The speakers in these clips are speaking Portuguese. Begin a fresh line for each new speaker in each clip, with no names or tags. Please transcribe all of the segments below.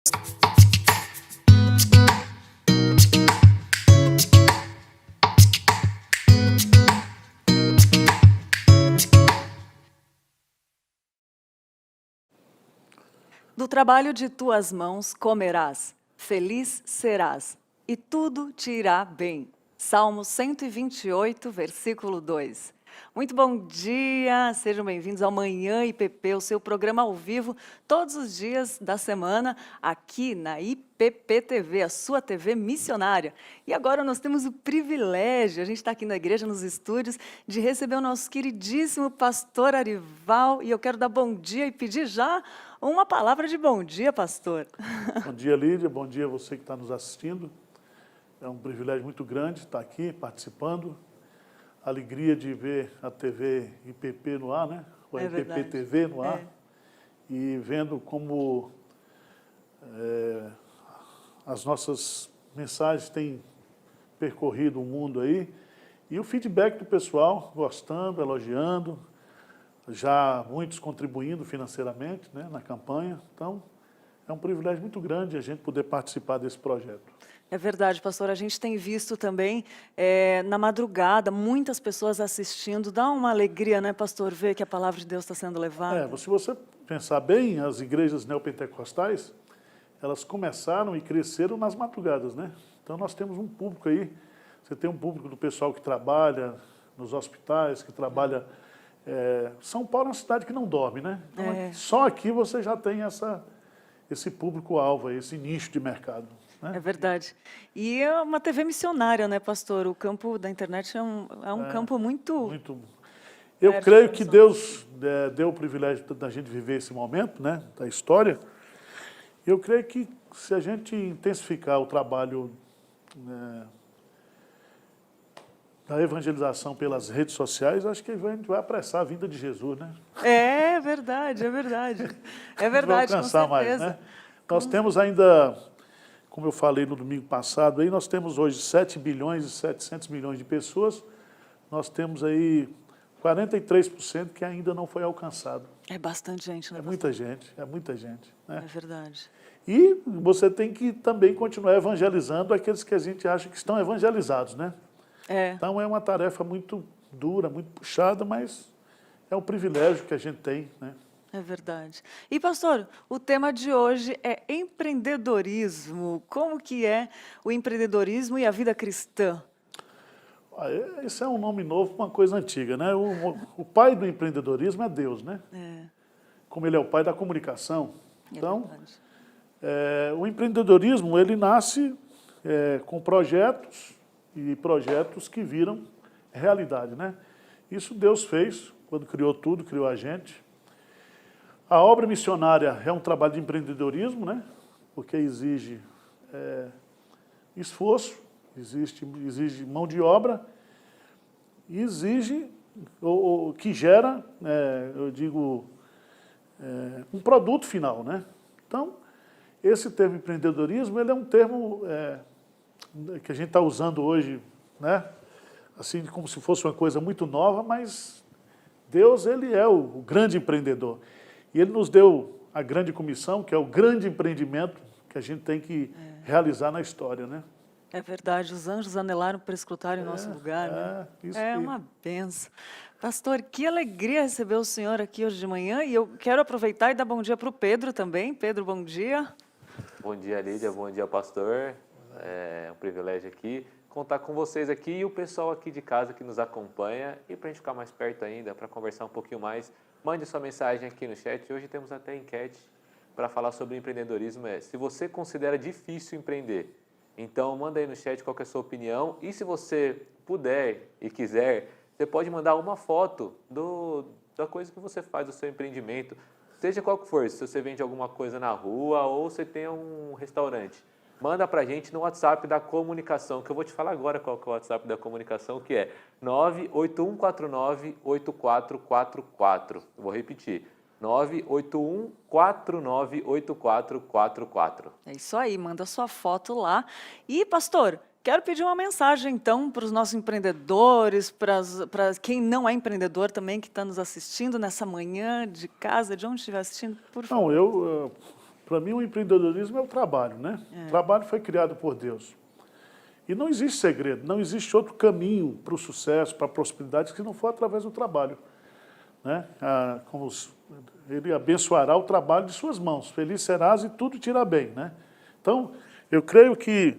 Do trabalho de tuas mãos comerás, feliz serás, e tudo te irá bem. Salmo 128, versículo 2. Muito bom dia, sejam bem-vindos ao Manhã IPP, o seu programa ao vivo, todos os dias da semana, aqui na IPP TV, a sua TV missionária. E agora nós temos o privilégio, a gente está aqui na igreja, nos estúdios, de receber o nosso queridíssimo pastor Arival, e eu quero dar bom dia e pedir já uma palavra de bom dia, pastor.
Bom dia, Lídia. Bom dia a você que está nos assistindo. É um privilégio muito grande estar aqui participando. Alegria de ver a TV IPP no ar, né? Ou a IPP TV no ar. E vendo como as nossas mensagens têm percorrido o mundo aí. E o feedback do pessoal, gostando, elogiando. Já muitos contribuindo financeiramente, né, na campanha. Então, é um privilégio muito grande a gente poder participar desse projeto.
É verdade, pastor. A gente tem visto também, na madrugada, muitas pessoas assistindo. Dá uma alegria, né, pastor, ver que a palavra de Deus está sendo levada?
Se você pensar bem, as igrejas neopentecostais, elas começaram e cresceram nas madrugadas, né? Então, nós temos um público aí. Você tem um público do pessoal que trabalha nos hospitais, que trabalha... São Paulo é uma cidade que não dorme, né? Então, só aqui você já tem esse público-alvo, esse nicho de mercado. Né?
É verdade. E é uma TV missionária, né, pastor? O campo da internet é um campo muito...
Eu creio que Deus deu o privilégio da gente viver esse momento, né, da história. Eu creio que se a gente intensificar o trabalho da evangelização pelas redes sociais, acho que a gente vai apressar a vinda de Jesus, né?
É verdade, é verdade. É verdade,
com certeza. Mais, né? Nós temos ainda, como eu falei no domingo passado, aí nós temos hoje 7 bilhões e 700 milhões de pessoas, nós temos aí 43% que ainda não foi alcançado.
É bastante gente, né?
É muita gente, é muita gente. Né?
É verdade.
E você tem que também continuar evangelizando aqueles que a gente acha que estão evangelizados, né? Então é uma tarefa muito dura, muito puxada, mas é um privilégio que a gente tem, né?
É verdade. E, pastor, o tema de hoje é empreendedorismo. Como que é o empreendedorismo e a vida cristã?
Esse é um nome novo para uma coisa antiga, né? O pai do empreendedorismo é Deus, né? Como ele é o pai da comunicação. Então, o empreendedorismo, ele nasce com projetos e projetos que viram realidade, né? Isso Deus fez quando criou tudo, criou a gente. A obra missionária é um trabalho de empreendedorismo, né? Porque exige esforço, exige mão de obra, e exige, que gera, eu digo, um produto final, né? Então, esse termo empreendedorismo, ele é um termo que a gente está usando hoje, né? Assim, como se fosse uma coisa muito nova, mas Deus, ele é o grande empreendedor. E ele nos deu a grande comissão, que é o grande empreendimento que a gente tem que realizar na história, né?
É verdade, os anjos anelaram para escutar em nosso lugar, né? É uma benção. Pastor, que alegria receber o senhor aqui hoje de manhã, e eu quero aproveitar e dar bom dia para o Pedro também. Pedro, bom dia.
Bom dia, Lídia, bom dia, pastor. É um privilégio aqui contar com vocês aqui e o pessoal aqui de casa que nos acompanha, e para a gente ficar mais perto ainda, para conversar um pouquinho mais, mande sua mensagem aqui no chat. Hoje temos até enquete para falar sobre empreendedorismo. Se você considera difícil empreender, então manda aí no chat qual que é a sua opinião, e se você puder e quiser, você pode mandar uma foto da coisa que você faz, do seu empreendimento, seja qual que for, se você vende alguma coisa na rua ou você tem um restaurante. Manda para a gente no WhatsApp da comunicação, que eu vou te falar agora qual que é o WhatsApp da comunicação, que é 981498444. Eu vou repetir, 981498444.
É isso aí, manda sua foto lá. E, pastor, quero pedir uma mensagem, então, para os nossos empreendedores, para quem não é empreendedor também, que está nos assistindo nessa manhã, de casa, de onde estiver assistindo, por favor.
Não, Para mim, o empreendedorismo é o trabalho, né? O trabalho foi criado por Deus. E não existe segredo, não existe outro caminho para o sucesso, para a prosperidade, que não for através do trabalho. Né? Ele abençoará o trabalho de suas mãos. Feliz serás e tudo te irá bem. Né? Então, eu creio que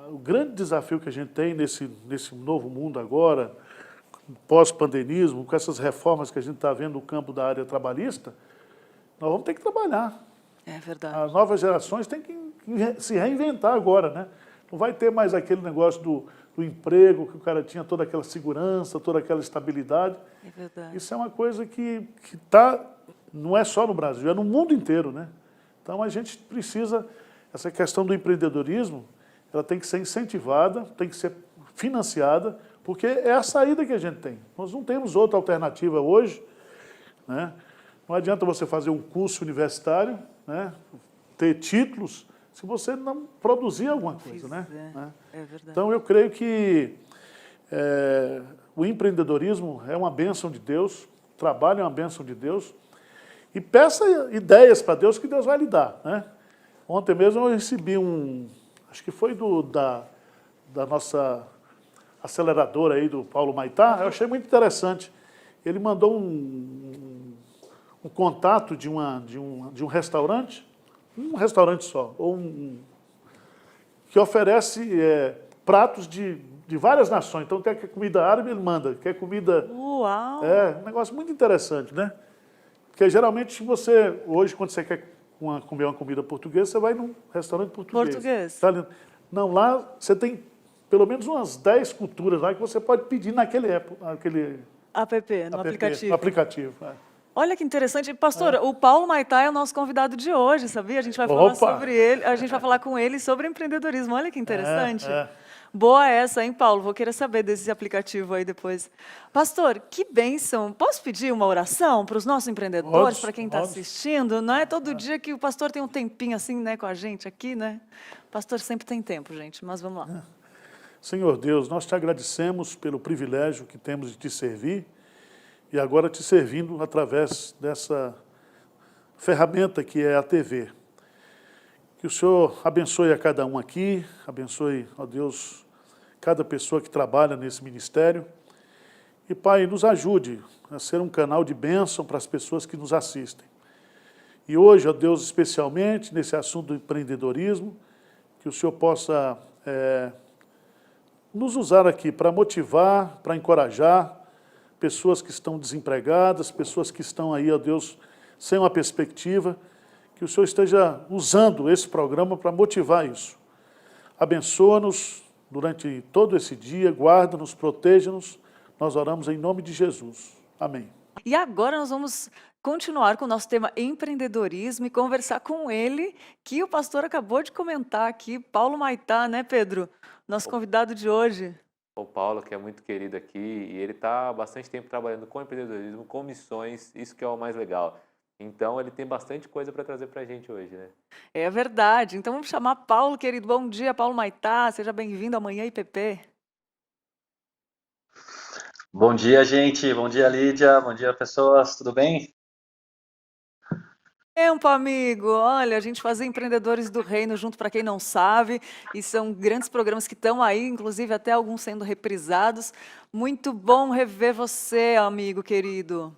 o grande desafio que a gente tem nesse novo mundo agora, pós-pandemismo, com essas reformas que a gente está vendo no campo da área trabalhista, nós vamos ter que trabalhar.
É verdade.
As novas gerações têm que se reinventar agora, né? Não vai ter mais aquele negócio do emprego, que o cara tinha toda aquela segurança, toda aquela estabilidade.
É verdade.
Isso é uma coisa que não é só no Brasil, é no mundo inteiro, né? Então a gente precisa, essa questão do empreendedorismo, ela tem que ser incentivada, tem que ser financiada, porque é a saída que a gente tem. Nós não temos outra alternativa hoje, né? Não adianta você fazer um curso universitário, né? Ter títulos, se você não produzir alguma coisa, né?
É verdade.
Então, eu creio que o empreendedorismo é uma bênção de Deus, o trabalho é uma bênção de Deus, e peça ideias para Deus que Deus vai lhe dar, né? Ontem mesmo eu recebi acho que foi da nossa aceleradora aí, do Paulo Maitá, eu achei muito interessante. Ele mandou um contato de um restaurante só, que oferece pratos de várias nações. Então, quer comida árabe, ele manda. Quer comida...
Uau!
É um negócio muito interessante, né? Porque, geralmente, hoje, quando você quer comer uma comida portuguesa, você vai num restaurante português.
Português.
Tá? Não, lá você tem pelo menos umas 10 culturas lá que você pode pedir naquele
No aplicativo.
No aplicativo.
Olha que interessante. Pastor, o Paulo Maitá é o nosso convidado de hoje, sabia? A gente vai falar sobre ele, a gente vai falar com ele sobre empreendedorismo. Olha que interessante. Boa essa, hein, Paulo? Vou querer saber desse aplicativo aí depois. Pastor, que bênção. Posso pedir uma oração para os nossos empreendedores, para quem está assistindo? Não é todo dia que o pastor tem um tempinho assim, né, com a gente aqui, né? O pastor sempre tem tempo, gente, mas vamos lá.
Senhor Deus, nós te agradecemos pelo privilégio que temos de te servir, e agora te servindo através dessa ferramenta que é a TV. Que o Senhor abençoe a cada um aqui, abençoe, ó Deus, cada pessoa que trabalha nesse ministério. E, Pai, nos ajude a ser um canal de bênção para as pessoas que nos assistem. E hoje, ó Deus, especialmente nesse assunto do empreendedorismo, que o Senhor possa nos usar aqui para motivar, para encorajar, pessoas que estão desempregadas, pessoas que estão aí, ó Deus, sem uma perspectiva, que o Senhor esteja usando esse programa para motivar isso. Abençoa-nos durante todo esse dia, guarda-nos, proteja-nos. Nós oramos em nome de Jesus. Amém.
E agora nós vamos continuar com o nosso tema empreendedorismo e conversar com ele, que o pastor acabou de comentar aqui, Paulo Maitá, né, Pedro? Nosso convidado de hoje.
O Paulo, que é muito querido aqui, e ele está há bastante tempo trabalhando com empreendedorismo, com missões, isso que é o mais legal. Então, ele tem bastante coisa para trazer para a gente hoje, né?
É verdade. Então, vamos chamar Paulo, querido. Bom dia, Paulo Maitá. Seja bem-vindo ao Manhã IPP.
Bom dia, gente. Bom dia, Lídia. Bom dia, pessoas. Tudo bem?
Tempo, amigo. Olha, a gente faz Empreendedores do Reino junto, para quem não sabe, e são grandes programas que estão aí, inclusive até alguns sendo reprisados. Muito bom rever você, amigo querido.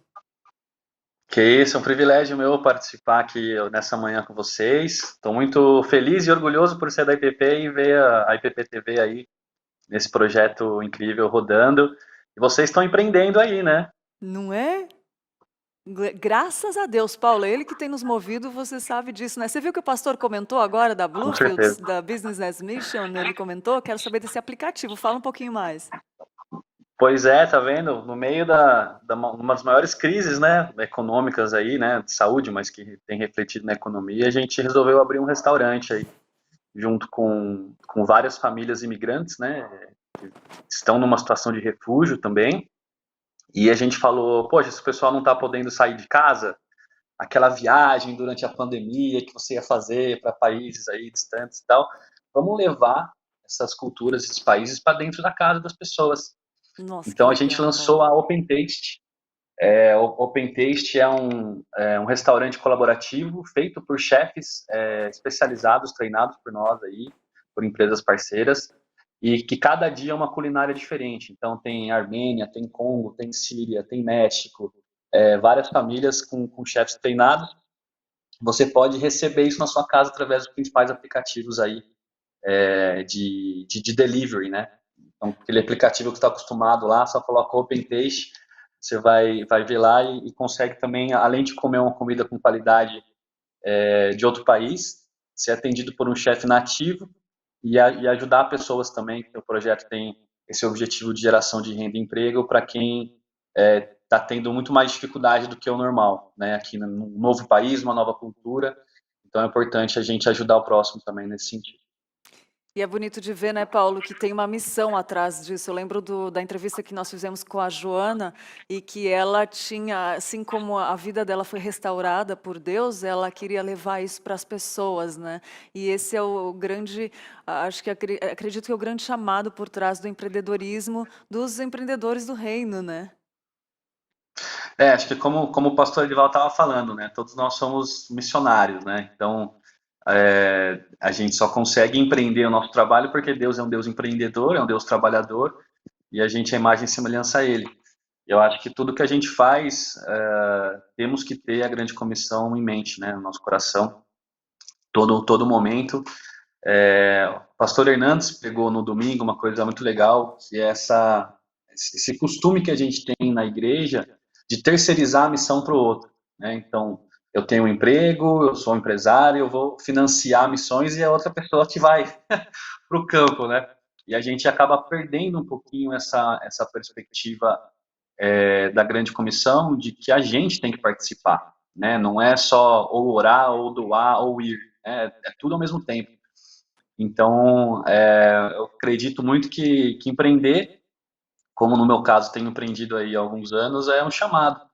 Que isso, é um privilégio meu participar aqui nessa manhã com vocês. Estou muito feliz e orgulhoso por ser da IPP e ver a IPP TV aí, nesse projeto incrível rodando. E vocês estão empreendendo aí, né?
Não é? Graças a Deus, Paulo, é ele que tem nos movido, você sabe disso, né? Você viu que o pastor comentou agora da Bluefields, da Business as Mission, ele comentou? Quero saber desse aplicativo, fala um pouquinho mais.
Pois é, tá vendo? No meio uma das maiores crises, né, econômicas aí, né, de saúde, mas que tem refletido na economia, a gente resolveu abrir um restaurante aí, junto com várias famílias imigrantes, né, que estão numa situação de refúgio também. E a gente falou, poxa, se o pessoal não está podendo sair de casa, aquela viagem durante a pandemia que você ia fazer para países aí distantes e tal, vamos levar essas culturas, esses países para dentro da casa das pessoas.
Nossa,
Então
que
a gente
legal,
lançou
Paulo.
a Open Taste, O Open Taste é um restaurante colaborativo feito por chefes especializados, treinados por nós aí, por empresas parceiras, e que cada dia é uma culinária diferente. Então tem Armênia, tem Congo, tem Síria, tem México, várias famílias com chefes treinados. Você pode receber isso na sua casa através dos principais aplicativos aí de delivery, né? Então, aquele aplicativo que está acostumado lá, só coloca Open Taste, você vai ver lá e consegue também, além de comer uma comida com qualidade de outro país, ser atendido por um chefe nativo e ajudar pessoas também, que o projeto tem esse objetivo de geração de renda e emprego para quem está tendo muito mais dificuldade do que o normal, né? Aqui num novo país, uma nova cultura, então é importante a gente ajudar o próximo também nesse sentido.
E é bonito de ver, né, Paulo, que tem uma missão atrás disso. Eu lembro da entrevista que nós fizemos com a Joana e que ela tinha, assim como a vida dela foi restaurada por Deus, ela queria levar isso para as pessoas, né? E esse é o grande, acho que acredito que é o grande chamado por trás do empreendedorismo dos empreendedores do reino, né?
Acho que como o pastor Edival estava falando, né? Todos nós somos missionários, né? Então, a gente só consegue empreender o nosso trabalho porque Deus é um Deus empreendedor, é um Deus trabalhador, e a gente é imagem e semelhança a Ele. Eu acho que tudo que a gente faz, temos que ter a grande comissão em mente, né? No nosso coração, todo momento. O pastor Hernandes pegou no domingo uma coisa muito legal, que é esse costume que a gente tem na igreja de terceirizar a missão para o outro, né? Então, eu tenho um emprego, eu sou um empresário, eu vou financiar missões e a outra pessoa que vai para o campo, né? E a gente acaba perdendo um pouquinho essa perspectiva da grande comissão de que a gente tem que participar, né? Não é só ou orar, ou doar, ou ir, né? É tudo ao mesmo tempo. Então, eu acredito muito que empreender, como no meu caso tenho empreendido aí há alguns anos, é um chamado.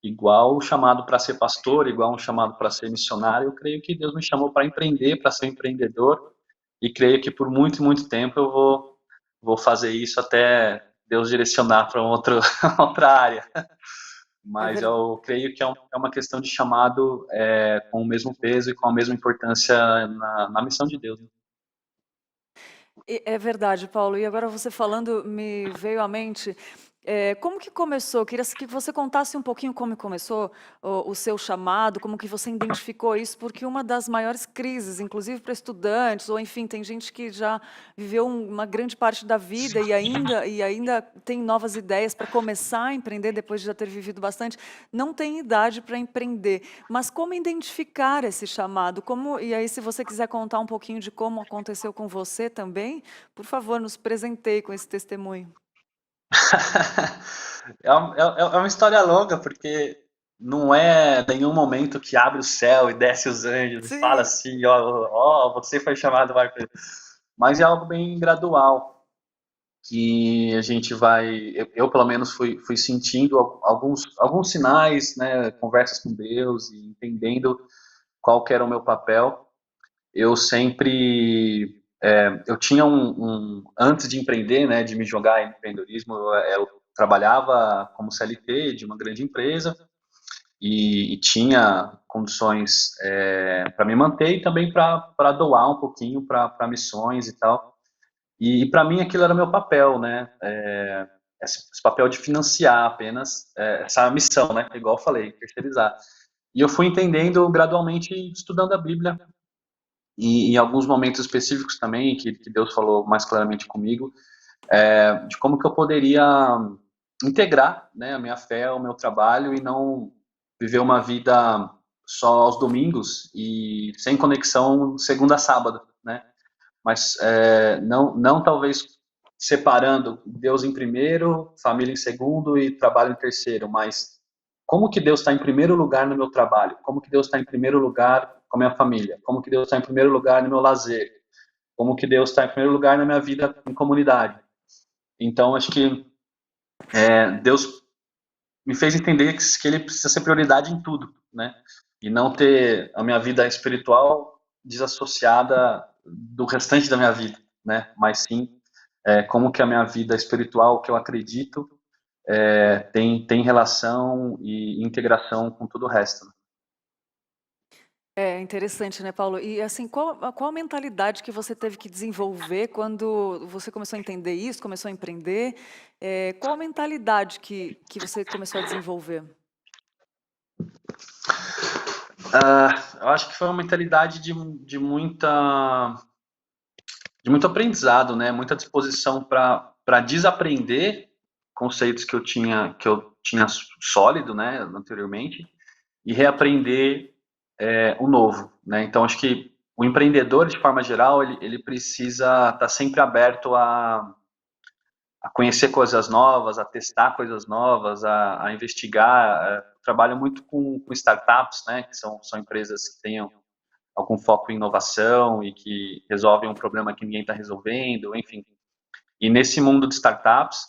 Igual o chamado para ser pastor, igual um chamado para ser missionário, eu creio que Deus me chamou para empreender, para ser um empreendedor, e creio que por muito, muito tempo eu vou fazer isso até Deus direcionar para outra área.
É
Mas
verdade.
eu creio que é uma questão de chamado com o mesmo peso e com a mesma importância na missão de Deus.
É verdade, Paulo. E agora você falando, me veio à mente, como que começou? Queria que você contasse um pouquinho como começou o seu chamado, como que você identificou isso, porque uma das maiores crises, inclusive para estudantes, ou enfim, tem gente que já viveu uma grande parte da vida e ainda tem novas ideias para começar a empreender depois de já ter vivido bastante, não tem idade para empreender. Mas como identificar esse chamado? E aí, se você quiser contar um pouquinho de como aconteceu com você também, por favor, nos presenteie com esse testemunho.
É uma história longa, porque não é nenhum momento que abre o céu e desce os anjos e fala
Sim.
assim, ó, você foi chamado para... Mas é algo bem gradual, que a gente vai... Eu pelo menos, fui sentindo alguns sinais, né, conversas com Deus e entendendo qual que era o meu papel. Eu sempre... eu tinha antes de empreender, né, de me jogar em empreendedorismo, eu trabalhava como CLT de uma grande empresa e tinha condições para me manter e também para doar um pouquinho para missões e tal. E para mim aquilo era meu papel, né? Esse papel de financiar apenas essa missão, né? Igual eu falei, terceirizar. E eu fui entendendo gradualmente estudando a Bíblia e em alguns momentos específicos também que Deus falou mais claramente comigo de como que eu poderia integrar, né, a minha fé ao meu trabalho e não viver uma vida só aos domingos e sem conexão segunda a sábado, né? Mas não talvez separando Deus em primeiro, família em segundo e trabalho em terceiro, mas como que Deus está em primeiro lugar no meu trabalho? Como que Deus está em primeiro lugar com a minha família? Como que Deus está em primeiro lugar no meu lazer? Como que Deus está em primeiro lugar na minha vida em comunidade? Então, acho que Deus me fez entender que ele precisa ser prioridade em tudo, né? E não ter a minha vida espiritual desassociada do restante da minha vida, né? Mas sim, como que a minha vida espiritual, o que eu acredito, tem relação e integração com todo o resto.
É interessante, né, Paulo? E assim, qual a mentalidade que você teve que desenvolver quando você começou a entender isso, começou a empreender? Qual a mentalidade que você começou a desenvolver?
Eu acho que foi uma mentalidade de muito aprendizado, né? Muita disposição para desaprender conceitos que eu tinha sólido, né, anteriormente, e reaprender o novo, né? Então acho que o empreendedor, de forma geral, ele precisa estar sempre aberto a conhecer coisas novas, a testar coisas novas, a investigar. Trabalho muito com startups, né, que são empresas que tenham algum foco em inovação e que resolvem um problema que ninguém está resolvendo, enfim. E nesse mundo de startups,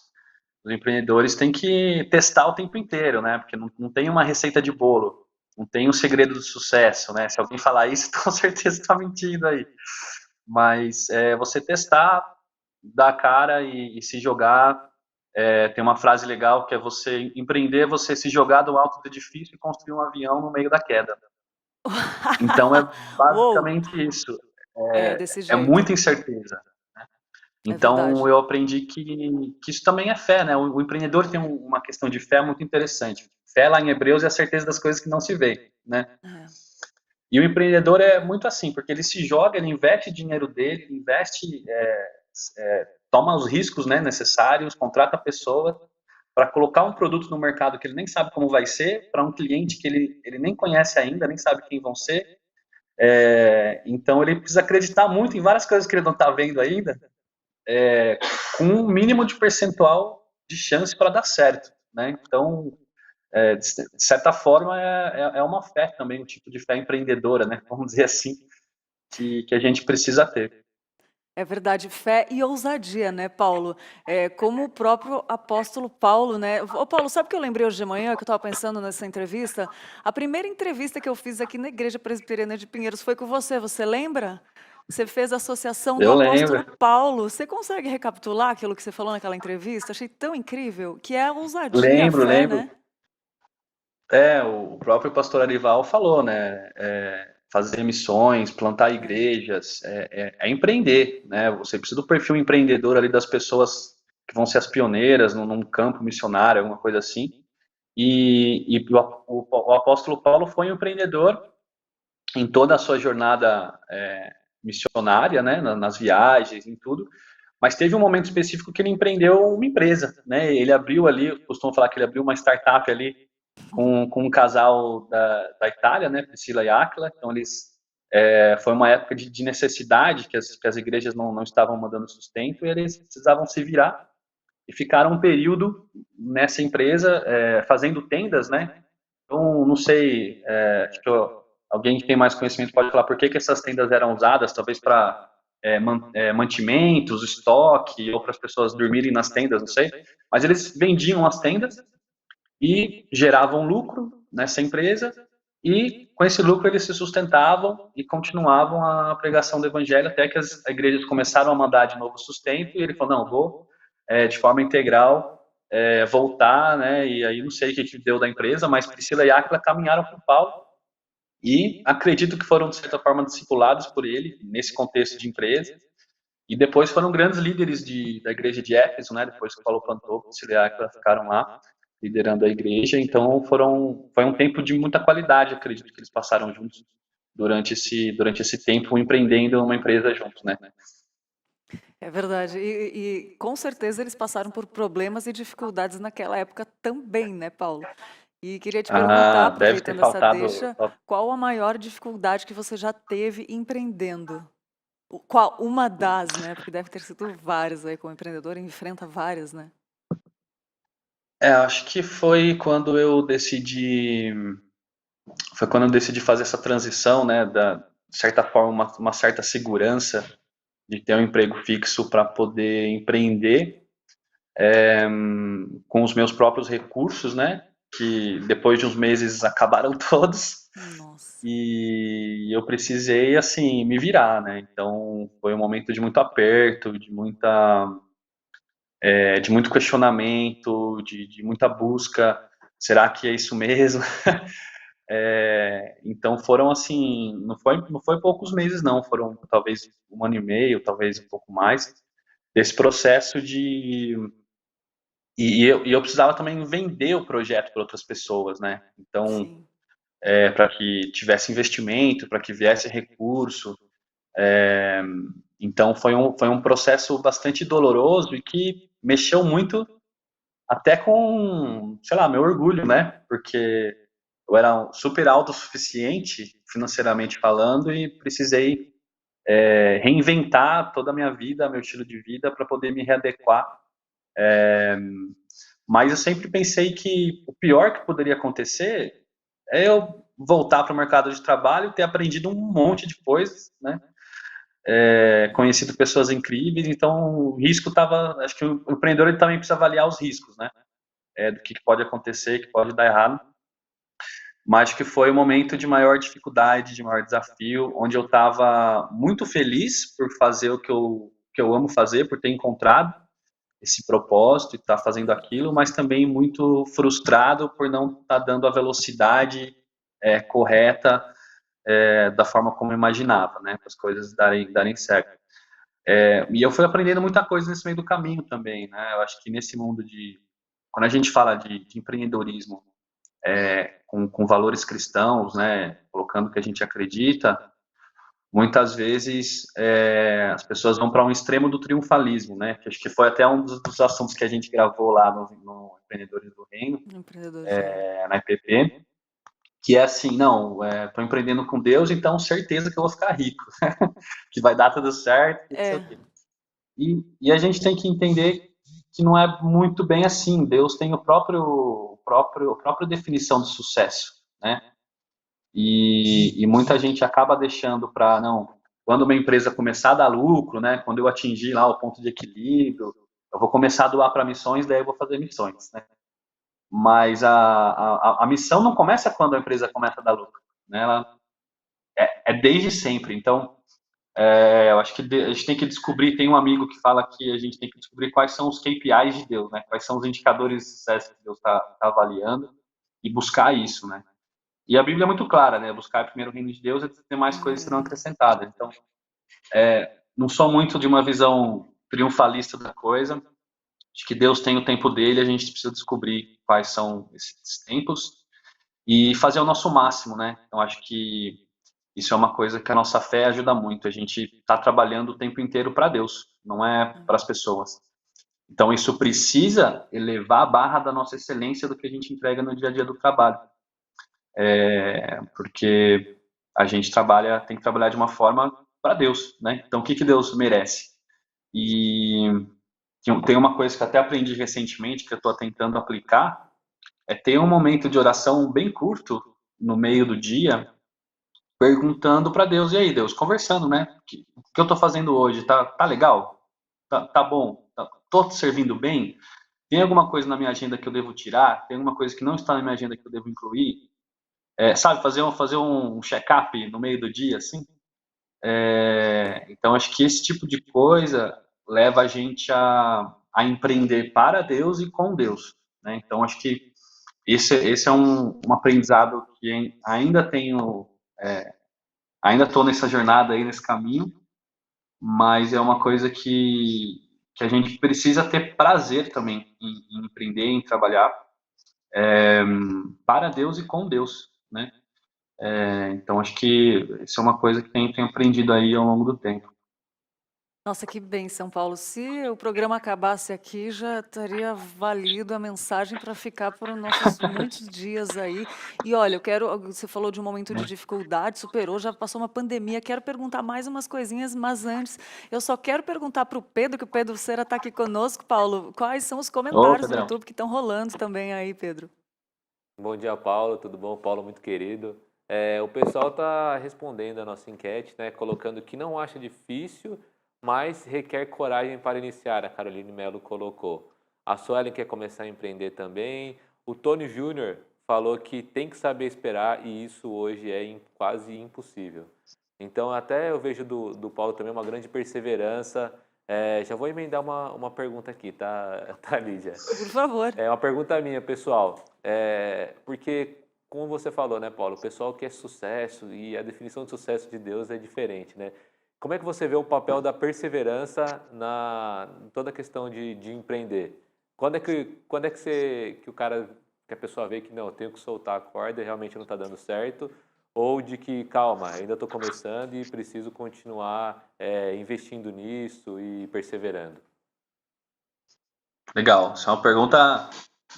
os empreendedores têm que testar o tempo inteiro, né, porque não tem uma receita de bolo, não tem um segredo do sucesso, né. Se alguém falar isso, com certeza está mentindo aí. Mas você testar, dar a cara e se jogar. Tem uma frase legal que é você empreender, você se jogar do alto do edifício e construir um avião no meio da queda. Então é
Uou!
basicamente isso.
É desse
É
jeito.
muita incerteza.
É
Então
verdade.
eu aprendi que isso também é fé, né? O empreendedor tem uma questão de fé muito interessante. Fé lá em Hebreus é a certeza das coisas que não se vê, né?
É.
E o empreendedor é muito assim, porque ele se joga, ele investe dinheiro dele, toma os riscos, né, necessários, contrata a pessoa para colocar um produto no mercado que ele nem sabe como vai ser, para um cliente que ele nem conhece ainda, nem sabe quem vão ser. Então ele precisa acreditar muito em várias coisas que ele não está vendo ainda, com um mínimo de percentual de chance para dar certo, né? Então, de certa forma, é uma fé também, um tipo de fé empreendedora, né? Vamos dizer assim, que a gente precisa ter.
É verdade, fé e ousadia, né, Paulo? Como o próprio apóstolo Paulo, né? Ô, Paulo, sabe o que eu lembrei hoje de manhã, que eu estava pensando nessa entrevista? A primeira entrevista que eu fiz aqui na Igreja Presbiteriana de Pinheiros foi com você, você lembra? Você fez a associação do
Eu
apóstolo
lembro,
Paulo. Você consegue recapitular aquilo que você falou naquela entrevista? Achei tão incrível, que é a ousadia, a
lembro,
fé,
lembro.
né?
O próprio pastor Arival falou, né? Fazer missões, plantar igrejas, é empreender, né? Você precisa do perfil empreendedor ali das pessoas que vão ser as pioneiras num campo missionário, alguma coisa assim. E o apóstolo Paulo foi um empreendedor em toda a sua jornada missionária, né? Nas viagens, em tudo. Mas teve um momento específico que ele empreendeu uma empresa, né? Ele abriu ali, eu costumo falar que ele abriu uma startup ali com um casal da Itália, né, Priscila e Áquila. Então foi uma época de necessidade, que as igrejas não estavam mandando sustento, e eles precisavam se virar e ficaram um período nessa empresa fazendo tendas, né? Então não sei, acho que alguém que tem mais conhecimento pode falar por que essas tendas eram usadas, talvez para mantimentos, estoque, ou para as pessoas dormirem nas tendas, não sei. Mas eles vendiam as tendas e geravam lucro nessa empresa, e com esse lucro eles se sustentavam e continuavam a pregação do evangelho até que as igrejas começaram a mandar de novo sustento, e ele falou, não, vou de forma integral voltar, né? E aí não sei o que deu da empresa, mas Priscila e Áquila caminharam com Paulo, e acredito que foram de certa forma discipulados por ele nesse contexto de empresa, e depois foram grandes líderes da igreja de Éfeso, né? Depois que Paulo plantou, Priscila e Áquila ficaram lá liderando a igreja. Então foi um tempo de muita qualidade, acredito, que eles passaram juntos durante esse tempo empreendendo uma empresa juntos, né?
É verdade. E com certeza eles passaram por problemas e dificuldades naquela época também, né, Paulo? E queria te perguntar,
Deve ter
aproveitando essa
faltado.
deixa, qual a maior dificuldade que você já teve empreendendo? Qual uma das, né? Porque deve ter sido várias aí, como empreendedor, enfrenta várias, né?
Acho que foi quando eu decidi fazer essa transição, né? De certa forma, uma certa segurança de ter um emprego fixo para poder empreender com os meus próprios recursos, né? Que depois de uns meses acabaram todos,
Nossa.
e eu precisei, assim, me virar, né? Então foi um momento de muito aperto, de muita de muito questionamento, de muita busca. Será que é isso mesmo? Então foram assim, não foi poucos meses não, foram talvez 1 ano e meio, talvez um pouco mais, desse processo e eu precisava também vender o projeto para outras pessoas, né? Então,
Sim.
para que tivesse investimento, para que viesse recurso. Então foi um processo bastante doloroso e que mexeu muito até com, sei lá, meu orgulho, né? Porque eu era super autossuficiente financeiramente falando e precisei reinventar toda a minha vida, meu estilo de vida para poder me readequar. Mas eu sempre pensei que o pior que poderia acontecer é eu voltar para o mercado de trabalho e ter aprendido um monte de coisas, né? Conhecido pessoas incríveis, então o risco estava, acho que o empreendedor ele também precisa avaliar os riscos, né? Do que pode acontecer, que pode dar errado. Mas que foi o momento de maior dificuldade, de maior desafio, onde eu estava muito feliz por fazer o que eu amo fazer, por ter encontrado esse propósito e estar fazendo aquilo, mas também muito frustrado por não estar dando a velocidade correta da forma como eu imaginava, né, para as coisas darem certo. E eu fui aprendendo muita coisa nesse meio do caminho também, né, eu acho que nesse mundo quando a gente fala de empreendedorismo com valores cristãos, né, colocando o que a gente acredita, muitas vezes as pessoas vão para um extremo do triunfalismo, né? Que acho que foi até um dos assuntos que a gente gravou lá no Empreendedores do Reino,
Empreendedores do Reino.
na EPP, que é assim, não, estou empreendendo com Deus, então certeza que eu vou ficar rico, que vai dar tudo certo, não sei o quê. E a gente tem que entender que não é muito bem assim. Deus tem a própria definição de sucesso, né? E muita gente acaba deixando para, não, quando uma empresa começar a dar lucro, né, quando eu atingir lá o ponto de equilíbrio, eu vou começar a doar para missões, daí eu vou fazer missões, né? Mas a missão não começa quando a empresa começa a dar lucro, né? Ela é desde sempre. Então, eu acho que a gente tem que descobrir, tem um amigo que fala que a gente tem que descobrir quais são os KPIs de Deus, né? Quais são os indicadores de sucesso que Deus está avaliando e buscar isso, né? E a Bíblia é muito clara, né? Buscar primeiro o reino de Deus e as demais coisas serão acrescentadas. Então, não sou muito de uma visão triunfalista da coisa. Acho que Deus tem o tempo dele, a gente precisa descobrir quais são esses tempos e fazer o nosso máximo, né? Então, acho que isso é uma coisa que a nossa fé ajuda muito. A gente está trabalhando o tempo inteiro para Deus, não é para as pessoas. Então, isso precisa elevar a barra da nossa excelência do que a gente entrega no dia a dia do trabalho. Porque a gente tem que trabalhar de uma forma para Deus, né? Então, o que Deus merece? E tem uma coisa que eu até aprendi recentemente, que eu estou tentando aplicar, é ter um momento de oração bem curto no meio do dia, perguntando para Deus, e aí, Deus, conversando, né? O que eu estou fazendo hoje? Tá legal? Tá bom? Tô te servindo bem? Tem alguma coisa na minha agenda que eu devo tirar? Tem alguma coisa que não está na minha agenda que eu devo incluir? Sabe, fazer um check-up no meio do dia, assim. Então, acho que esse tipo de coisa leva a gente a empreender para Deus e com Deus, né? Então, acho que esse é um aprendizado que ainda ainda estou nessa jornada aí, nesse caminho, mas é uma coisa que a gente precisa ter prazer também em empreender, em trabalhar para Deus e com Deus, né? Então, acho que isso é uma coisa que tenho aprendido aí ao longo do tempo.
Nossa, que bênção, Paulo. Se o programa acabasse aqui, já teria valido a mensagem para ficar por nossos muitos dias aí. E olha, você falou de um momento de dificuldade, superou, já passou uma pandemia. Quero perguntar mais umas coisinhas, mas antes, eu só quero perguntar para o Pedro, que o Pedro Cera está aqui conosco, Paulo, quais são os
Ô,
comentários do
Pedrão.
YouTube que estão rolando também aí, Pedro?
Bom dia, Paulo. Tudo bom? Paulo, muito querido. O pessoal está respondendo a nossa enquete, né? Colocando que não acha difícil, mas requer coragem para iniciar. A Caroline Melo colocou. A Suelen quer começar a empreender também. O Tony Júnior falou que tem que saber esperar e isso hoje é quase impossível. Então, até eu vejo do Paulo também uma grande perseverança, Já vou emendar uma pergunta aqui, tá, tá, Lídia?
Por favor.
É uma pergunta minha, pessoal. Porque, como você falou, né, Paulo, o pessoal quer sucesso e a definição de sucesso de Deus é diferente, né? Como é que você vê o papel da perseverança em toda a questão de empreender? Que a pessoa vê que não, eu tenho que soltar a corda e realmente não está dando certo, ou de que, calma, ainda estou começando e preciso continuar investindo nisso e perseverando?
Legal, isso é uma pergunta,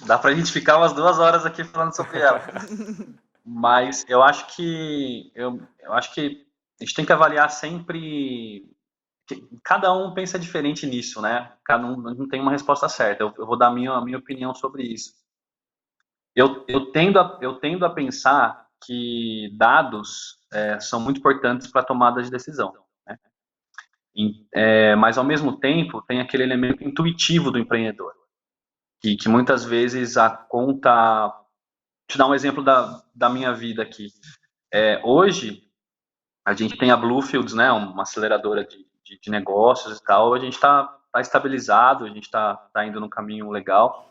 dá pra gente ficar umas 2 horas aqui falando sobre ela. Mas eu acho que a gente tem que avaliar sempre. Cada um pensa diferente nisso, né? Cada um não tem uma resposta certa. Eu vou dar a minha opinião sobre isso. Eu tendo a pensar que dados são muito importantes para a tomada de decisão, né? Mas, ao mesmo tempo, tem aquele elemento intuitivo do empreendedor, que muitas vezes a conta. Te dar um exemplo da minha vida aqui. Hoje, a gente tem a Bluefields, né, uma aceleradora de negócios e tal, a gente está estabilizado, a gente está indo num caminho legal.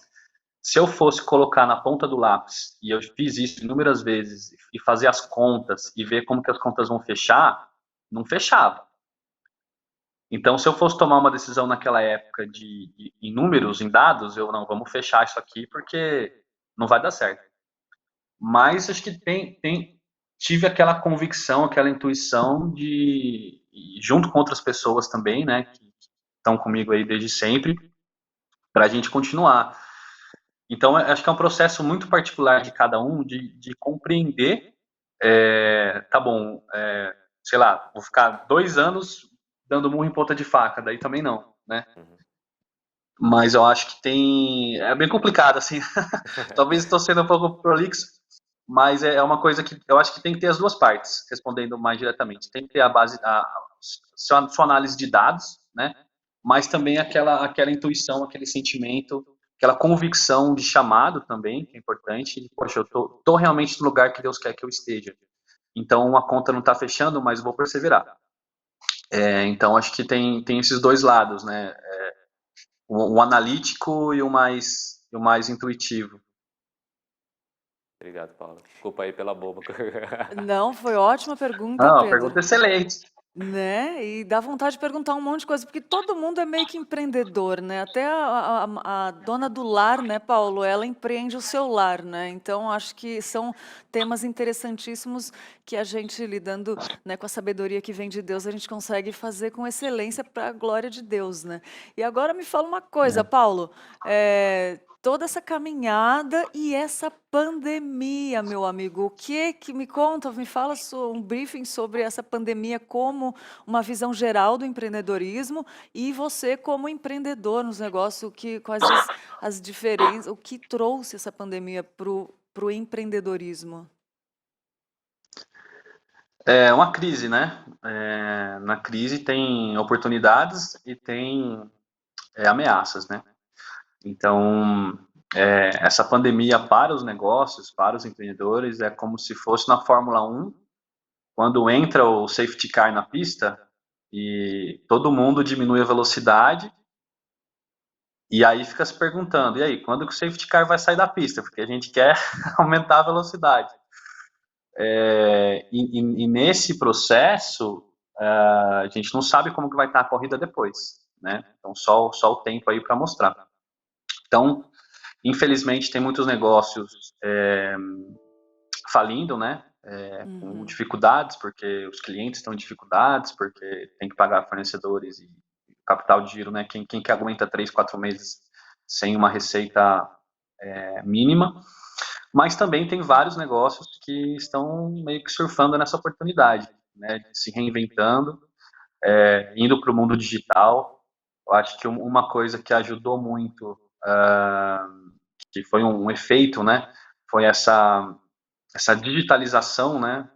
Se eu fosse colocar na ponta do lápis, e eu fiz isso inúmeras vezes, e fazer as contas e ver como que as contas vão fechar, não fechava. Então, se eu fosse tomar uma decisão naquela época em números, em dados, não, vamos fechar isso aqui porque não vai dar certo. Mas acho que tive aquela convicção, aquela intuição junto com outras pessoas também, né, que estão comigo aí desde sempre, para a gente continuar. Então, acho que é um processo muito particular de cada um, de compreender, tá bom, sei lá, vou ficar 2 anos dando murro em ponta de faca, daí também não, né? Mas eu acho que é bem complicado, assim, talvez estou sendo um pouco prolixo, mas é uma coisa que eu acho que tem que ter as duas partes, respondendo mais diretamente. Tem que ter a sua análise de dados, né? Mas também aquela intuição, aquele sentimento, aquela convicção de chamado também, que é importante. Poxa, eu tô realmente no lugar que Deus quer que eu esteja. Então, a conta não está fechando, mas vou perseverar. Então, acho que tem esses dois lados, né? O analítico e o mais intuitivo.
Obrigado, Paulo. Desculpa aí pela boba.
Não, foi ótima pergunta,
Não,
Pedro.
pergunta excelente.
Né? E dá vontade de perguntar um monte de coisa, porque todo mundo é meio que empreendedor, né? Até a dona do lar, né, Paulo? Ela empreende o seu lar, né? Então, acho que são temas interessantíssimos que a gente, lidando, né, com a sabedoria que vem de Deus, a gente consegue fazer com excelência para a glória de Deus, né? E agora me fala uma coisa, Paulo. Toda essa caminhada e essa pandemia, meu amigo, o que me conta, me fala um briefing sobre essa pandemia como uma visão geral do empreendedorismo e você como empreendedor nos negócios, quais as diferenças, o que trouxe essa pandemia para o empreendedorismo?
É uma crise, né? Na crise tem oportunidades e tem ameaças, né? Então, essa pandemia para os negócios, para os empreendedores, é como se fosse na Fórmula 1, quando entra o safety car na pista e todo mundo diminui a velocidade e aí fica se perguntando, e aí, quando que o safety car vai sair da pista? Porque a gente quer aumentar a velocidade. E nesse processo, a gente não sabe como que vai estar a corrida depois, né? Então, só o tempo aí para mostrar. Então, infelizmente, tem muitos negócios falindo, né? Com dificuldades, porque os clientes estão em dificuldades, porque tem que pagar fornecedores e capital de giro, né? Quem que aguenta 3, 4 meses sem uma receita mínima? Mas também tem vários negócios que estão meio que surfando nessa oportunidade, né? De se reinventando, indo para o mundo digital. Eu acho que uma coisa que ajudou muito, que foi um efeito, né? Foi essa digitalização, né?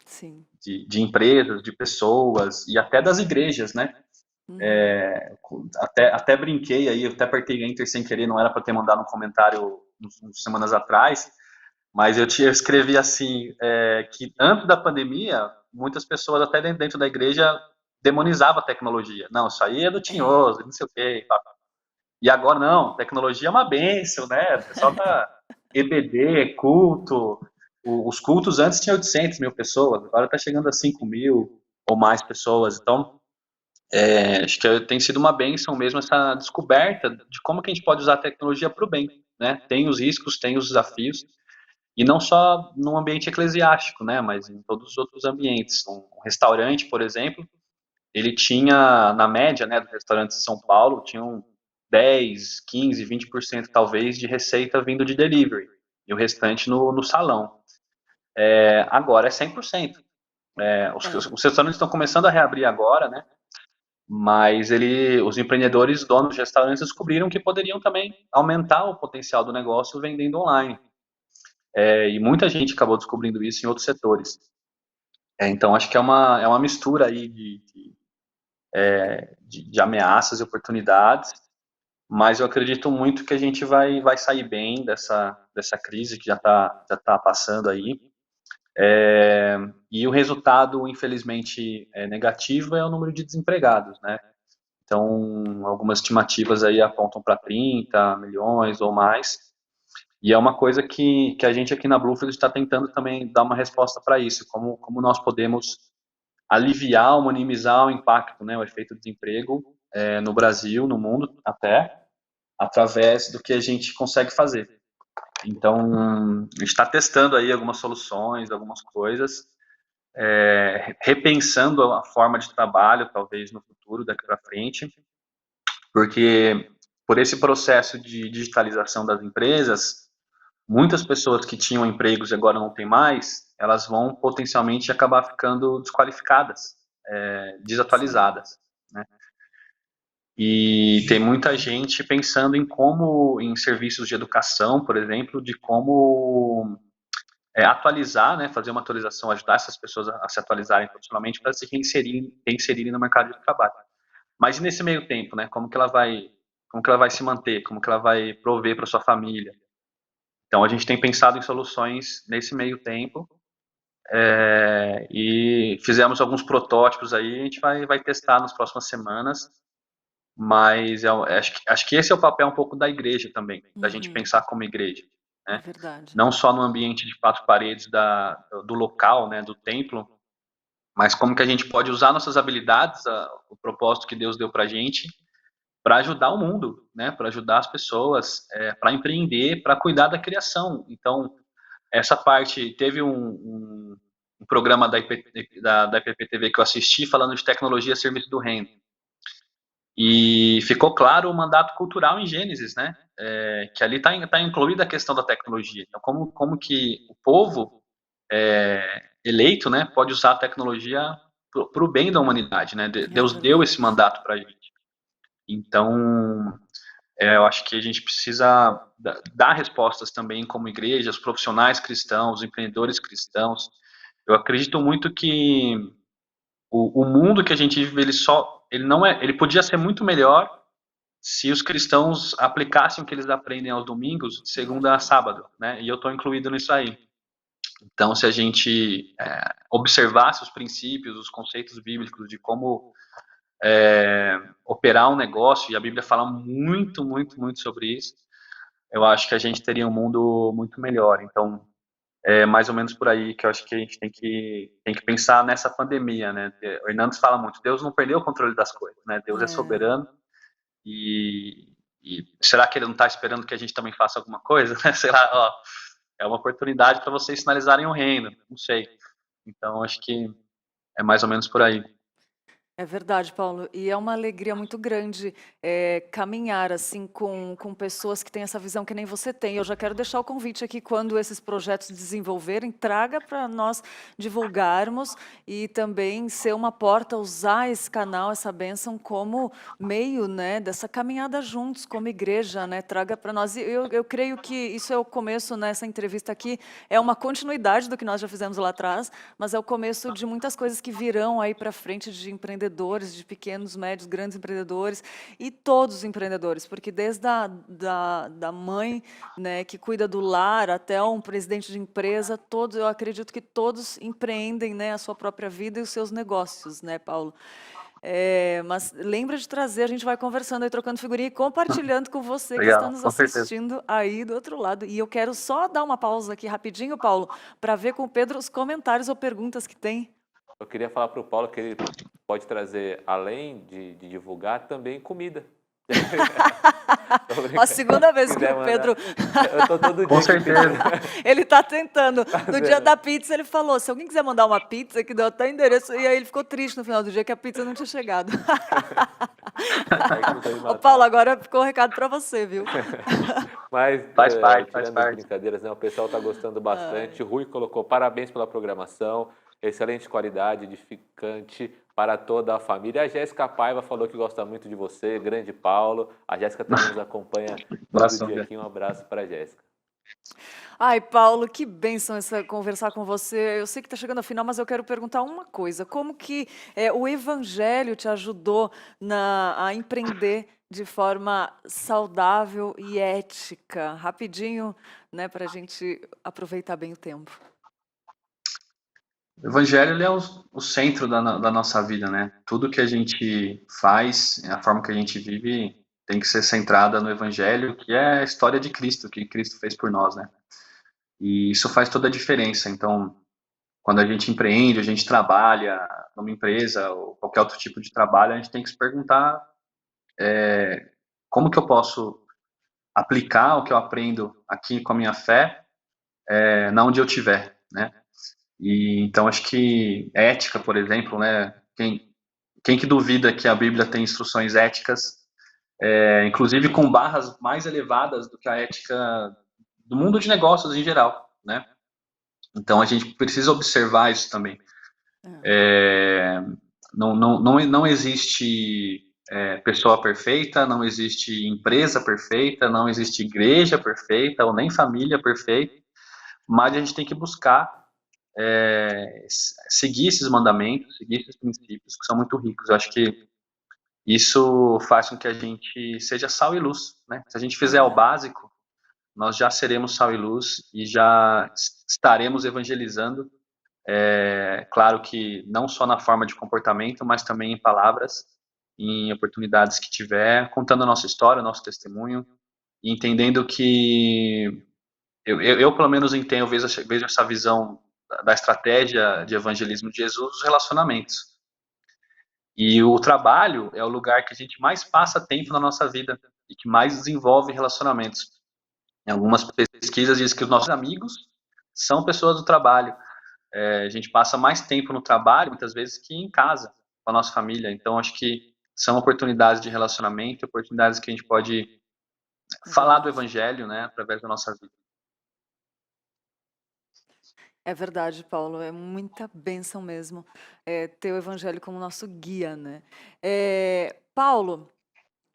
Sim.
De empresas, de pessoas e até das igrejas, né? Até brinquei aí, eu até apertei enter sem querer, não era para ter mandado um comentário umas semanas atrás, mas eu escrevi assim, que antes da pandemia, muitas pessoas até dentro da igreja demonizava a tecnologia. Não, isso aí é do tinhoso, não sei o quê. E agora não, tecnologia é uma bênção, né? O pessoal tá EBD, culto. Os cultos antes tinham 800 mil pessoas, agora está chegando a 5 mil ou mais pessoas. Então, acho que tem sido uma bênção mesmo essa descoberta de como que a gente pode usar a tecnologia para o bem, né? Tem os riscos, tem os desafios, e não só no ambiente eclesiástico, né? Mas em todos os outros ambientes. Um restaurante, por exemplo, ele tinha, na média, né, dos restaurantes de São Paulo, tinham 10, 15, 20% talvez de receita vindo de delivery, e o restante no salão. Agora é 100%. Os restaurantes estão começando a reabrir agora, né? Mas os empreendedores, donos de restaurantes, descobriram que poderiam também aumentar o potencial do negócio vendendo online. E muita gente acabou descobrindo isso em outros setores. Então, acho que é uma mistura aí de ameaças e oportunidades, mas eu acredito muito que a gente vai sair bem dessa crise que já tá passando aí. E o resultado, infelizmente, negativo é o número de desempregados, né? Então, algumas estimativas aí apontam para 30 milhões ou mais, e é uma coisa que a gente aqui na Bluefield está tentando também dar uma resposta para isso, como nós podemos aliviar ou minimizar o impacto, né, o efeito do desemprego no Brasil, no mundo até, através do que a gente consegue fazer. Então, a gente está testando aí algumas soluções, algumas coisas, repensando a forma de trabalho, talvez no futuro, daqui para frente, porque por esse processo de digitalização das empresas, muitas pessoas que tinham empregos e agora não têm mais, elas vão potencialmente acabar ficando desqualificadas, desatualizadas, né? E tem muita gente pensando em serviços de educação, por exemplo, de como atualizar, né, fazer uma atualização, ajudar essas pessoas a se atualizarem profissionalmente para se reinserirem no mercado de trabalho. Mas e nesse meio tempo, né, como que ela vai se manter, como que ela vai prover para sua família? Então a gente tem pensado em soluções nesse meio tempo, e fizemos alguns protótipos aí, a gente vai testar nas próximas semanas, mas acho que esse é o papel um pouco da igreja também, da gente pensar como igreja,
É
né?
verdade.
Não só no ambiente de 4 paredes do local, né, do templo, mas como que a gente pode usar nossas habilidades, o propósito que Deus deu pra gente, para ajudar o mundo, né, para ajudar as pessoas, para empreender, para cuidar da criação. Então, essa parte, teve um programa da IPPTV que eu assisti falando de tecnologia a serviço do reino. E ficou claro o mandato cultural em Gênesis, né? Que ali está incluída a questão da tecnologia. Então, como que o povo eleito, né, pode usar a tecnologia para o bem da humanidade, né? Deus deu esse mandato para a gente. Então, eu acho que a gente precisa dar respostas também como igreja, os profissionais cristãos, os empreendedores cristãos. Eu acredito muito que o mundo que a gente vive, ele podia ser muito melhor se os cristãos aplicassem o que eles aprendem aos domingos, de segunda a sábado, né? E eu estou incluído nisso aí. Então, se a gente observasse os princípios, os conceitos bíblicos de como operar um negócio, e a Bíblia fala muito, muito, muito sobre isso, eu acho que a gente teria um mundo muito melhor. Então, é mais ou menos por aí que eu acho que a gente tem que pensar nessa pandemia, né? O Hernandes fala muito, Deus não perdeu o controle das coisas, né? Deus é soberano, e será que ele não está esperando que a gente também faça alguma coisa? Sei lá, ó, é uma oportunidade para vocês sinalizarem o reino, não sei. Então, acho que é mais ou menos por aí.
É verdade, Paulo. E é uma alegria muito grande caminhar assim com pessoas que têm essa visão que nem você tem. Eu já quero deixar o convite aqui, quando esses projetos desenvolverem, traga para nós divulgarmos e também ser uma porta, usar esse canal, essa bênção como meio, né, dessa caminhada juntos como igreja, né? Traga para nós. E eu creio que isso é o começo, nessa entrevista aqui, é uma continuidade do que nós já fizemos lá atrás, mas é o começo de muitas coisas que virão aí para frente, de empreendedores, de pequenos, médios, grandes empreendedores e todos os empreendedores, porque desde da mãe, né, que cuida do lar até um presidente de empresa, todos, eu acredito que todos empreendem, né, a sua própria vida e os seus negócios, né, Paulo? Mas lembra de trazer, a gente vai conversando aí, trocando figurinha e compartilhando com você que está
Legal,
nos
com certeza.
assistindo aí do outro lado. E eu quero só dar uma pausa aqui rapidinho, Paulo, para ver com o Pedro os comentários ou perguntas que tem.
Eu queria falar para o Paulo que ele pode trazer, além de divulgar, também comida.
A segunda vez
Se
que
quiser
o
mandar.
Pedro...
Eu tô todo dia
Com
aqui
certeza.
Ele tá tentando. No dia
vendo?
da pizza, ele falou: se alguém quiser mandar uma pizza, que deu até endereço. E aí ele ficou triste no final do dia que a pizza não tinha chegado.
Aí que não vai me
Ô,
matar.
Paulo, agora ficou um recado para você, viu?
Mas,
Faz parte,
tirando
faz
as
parte.
brincadeiras, né, o pessoal está gostando bastante. O Rui colocou parabéns pela programação, excelente qualidade, edificante para toda a família. A Jéssica Paiva falou que gosta muito de você, grande Paulo. A Jéssica também nos acompanha todo
Abração,
dia
Jéssica.
aqui. Um abraço para a Jéssica.
Ai, Paulo, que bênção conversar com você. Eu sei que está chegando ao final, mas eu quero perguntar uma coisa. Como que o Evangelho te ajudou a empreender de forma saudável e ética? Rapidinho, né, para a gente aproveitar bem o tempo.
O Evangelho ele é o centro da nossa vida, né? Tudo que a gente faz, a forma que a gente vive, tem que ser centrada no Evangelho, que é a história de Cristo, que Cristo fez por nós, né? E isso faz toda a diferença. Então, quando a gente empreende, a gente trabalha numa empresa ou qualquer outro tipo de trabalho, a gente tem que se perguntar como que eu posso aplicar o que eu aprendo aqui com a minha fé na onde eu estiver, né? E então acho que ética, por exemplo, né? Quem que duvida que a Bíblia tem instruções éticas, inclusive com barras mais elevadas do que a ética do mundo de negócios em geral, né? Então a gente precisa observar isso também. Não existe pessoa perfeita, não existe empresa perfeita, não existe igreja perfeita ou nem família perfeita, mas a gente tem que buscar seguir esses mandamentos, seguir esses princípios que são muito ricos. Eu acho que isso faz com que a gente seja sal e luz, né? Se a gente fizer o básico, nós já seremos sal e luz e já estaremos evangelizando. Claro que não só na forma de comportamento, mas também em palavras, em oportunidades que tiver, contando a nossa história, o nosso testemunho, e entendendo que eu pelo menos entendo, vejo essa visão da estratégia de evangelismo de Jesus, os relacionamentos. E o trabalho é o lugar que a gente mais passa tempo na nossa vida e que mais desenvolve relacionamentos. Em algumas pesquisas diz que os nossos amigos são pessoas do trabalho. A gente passa mais tempo no trabalho, muitas vezes, que em casa, com a nossa família. Então, acho que são oportunidades de relacionamento, oportunidades que a gente pode falar do Evangelho, né, através da nossa vida.
É verdade, Paulo, é muita bênção mesmo ter o Evangelho como nosso guia, né? Paulo,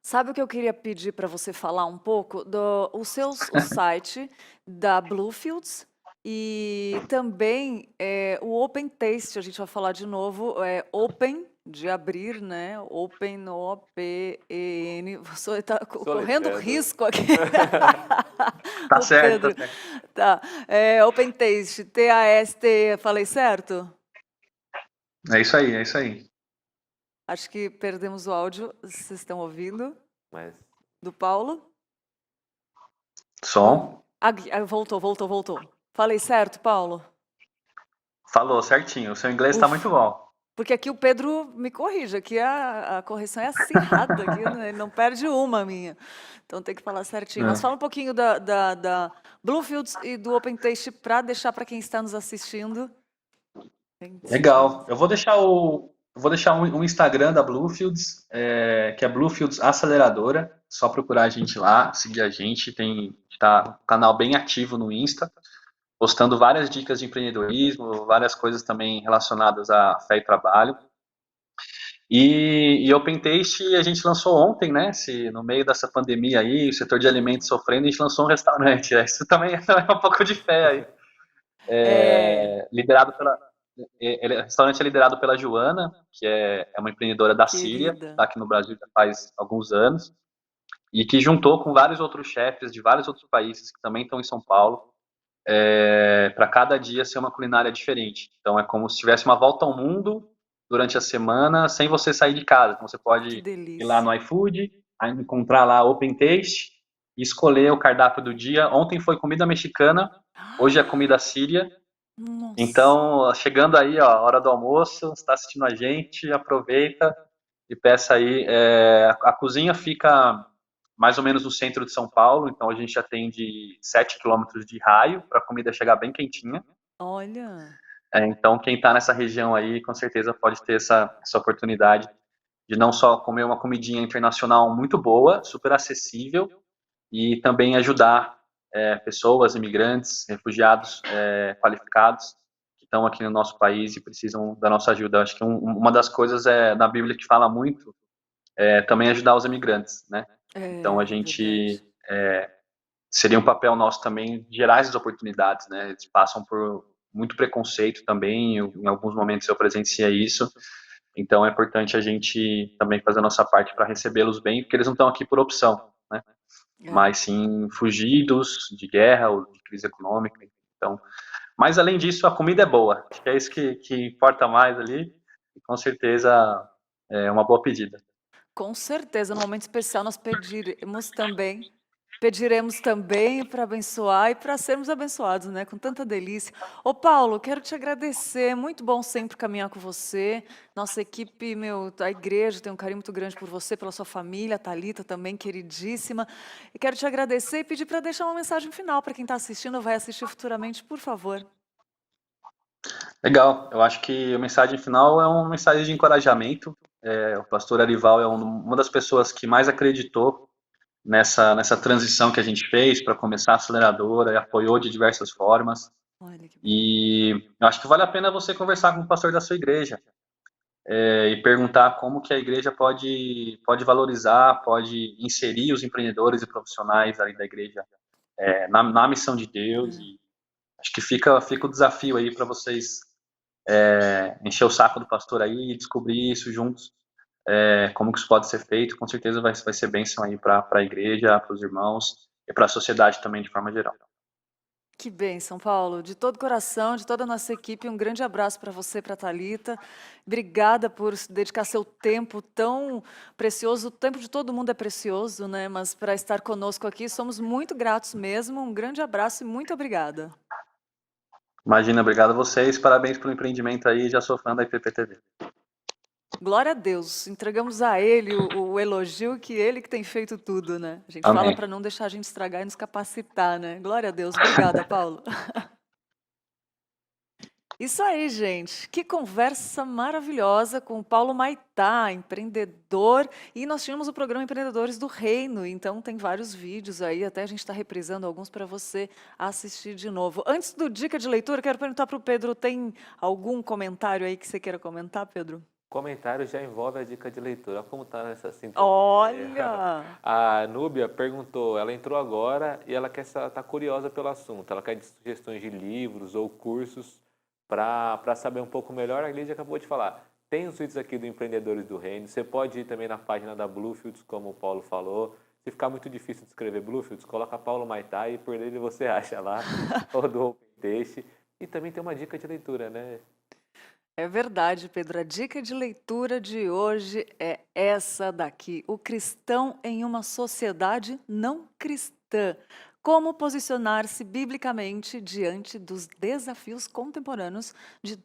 sabe o que eu queria pedir para você falar um pouco? O site da Bluefields e também o Open Taste, a gente vai falar de novo, Open, de abrir, né? Open, O-P-E-N. Você está correndo risco aqui.
Tá
O
certo,
Pedro.
tá certo.
Tá. Open Taste, T-A-S-T, falei certo?
É isso aí, é isso aí.
Acho que perdemos o áudio. Vocês estão ouvindo?
Mas
Do Paulo?
Som?
Voltou. Falei certo, Paulo?
Falou certinho. O seu inglês está muito bom.
Porque aqui o Pedro me corrige, aqui a correção é acirrada, aqui, né? Ele não perde uma minha. Então tem que falar certinho. Mas fala um pouquinho da Bluefields e do Open Taste para deixar para quem está nos assistindo.
Legal. Eu vou deixar um Instagram da Bluefields, que é Bluefields Aceleradora. Só procurar a gente lá, seguir a gente. Tá um canal bem ativo no Insta, postando várias dicas de empreendedorismo, várias coisas também relacionadas a fé e trabalho. E Open Taste a gente lançou ontem, né? No meio dessa pandemia aí, o setor de alimentos sofrendo, a gente lançou um restaurante. Isso também é um pouco de fé aí. Liderado pela. O restaurante é liderado pela Joana, que é uma empreendedora da Síria,
Querida.
está aqui no Brasil já faz alguns anos, e que juntou com vários outros chefes de vários outros países que também estão em São Paulo, para cada dia ser uma culinária diferente. Então é como se tivesse uma volta ao mundo durante a semana sem você sair de casa. Então você
Que
pode ir lá
delícia.
no iFood, aí encontrar lá Open Taste e escolher o cardápio do dia. Ontem foi comida mexicana, hoje é comida síria.
Nossa.
Então, chegando aí, ó, hora do almoço, está assistindo a gente, aproveita e peça aí. A cozinha fica mais ou menos no centro de São Paulo, então a gente atende 7 quilômetros de raio para a comida chegar bem quentinha.
Olha.
Então, quem está nessa região aí, com certeza pode ter essa oportunidade de não só comer uma comidinha internacional muito boa, super acessível, e também ajudar pessoas, imigrantes, refugiados qualificados que estão aqui no nosso país e precisam da nossa ajuda. Acho que uma das coisas na Bíblia que fala muito também ajudar os imigrantes, né? Então a
É
gente
verdade.
seria um papel nosso também de gerar essas oportunidades, né? Eles passam por muito preconceito também, em alguns momentos eu presenciei isso, então é importante a gente também fazer a nossa parte para recebê-los bem, porque eles não estão aqui por opção, né?
É.
Mas sim fugidos de guerra ou de crise econômica. Então, mas além disso, a comida é boa. Acho que é isso que importa mais ali, e com certeza é uma boa pedida.
Com certeza, no momento especial nós pediremos também para abençoar e para sermos abençoados, né, com tanta delícia. Ô Paulo, quero te agradecer, muito bom sempre caminhar com você. Nossa equipe, a igreja tem um carinho muito grande por você, pela sua família, a Thalita também, queridíssima. E quero te agradecer e pedir para deixar uma mensagem final para quem está assistindo ou vai assistir futuramente, por favor.
Legal, eu acho que a mensagem final é uma mensagem de encorajamento. O pastor Arival é uma das pessoas que mais acreditou nessa transição que a gente fez para começar a aceleradora, e apoiou de diversas formas.
Olha que bom.
E eu acho que vale a pena você conversar com o pastor da sua igreja e perguntar como que a igreja pode valorizar, pode inserir os empreendedores e profissionais ali da igreja na missão de Deus. E acho que fica o desafio aí para vocês encher o saco do pastor aí e descobrir isso juntos, como que isso pode ser feito. Com certeza vai ser bênção aí para a igreja, para os irmãos e para a sociedade também de forma geral.
Que bênção, Paulo. De todo coração, de toda a nossa equipe, um grande abraço para você, para a Thalita. Obrigada por dedicar seu tempo tão precioso. O tempo de todo mundo é precioso, né? Mas para estar conosco aqui, somos muito gratos mesmo. Um grande abraço e muito obrigada.
Imagina, obrigado a vocês, parabéns pelo empreendimento aí, já sou fã da IPPTV.
Glória a Deus. Entregamos a Ele o elogio que Ele que tem feito tudo, né? A gente fala
Amém.
para não deixar a gente estragar e nos capacitar, né? Glória a Deus. Obrigada, Paulo. Isso aí, gente. Que conversa maravilhosa com o Paulo Maitá, empreendedor. E nós tínhamos o programa Empreendedores do Reino, então tem vários vídeos aí, até a gente está reprisando alguns para você assistir de novo. Antes do Dica de Leitura, quero perguntar para o Pedro, tem algum comentário aí que você queira comentar, Pedro?
Comentário já envolve a dica de leitura. Olha como está nessa sintonia.
Olha!
A Núbia perguntou, ela entrou agora e ela tá curiosa pelo assunto. Ela quer sugestões de livros ou cursos para saber um pouco melhor. A Lídia acabou de falar. Tem os vídeos aqui do Empreendedores do Reino. Você pode ir também na página da Bluefields, como o Paulo falou. Se ficar muito difícil de escrever Bluefields, coloca Paulo Maitá e por ele você acha lá, ou do Open Taste. E também tem uma dica de leitura, né?
É verdade, Pedro. A dica de leitura de hoje é essa daqui: O Cristão em uma Sociedade Não Cristã. Como posicionar-se biblicamente diante dos desafios contemporâneos de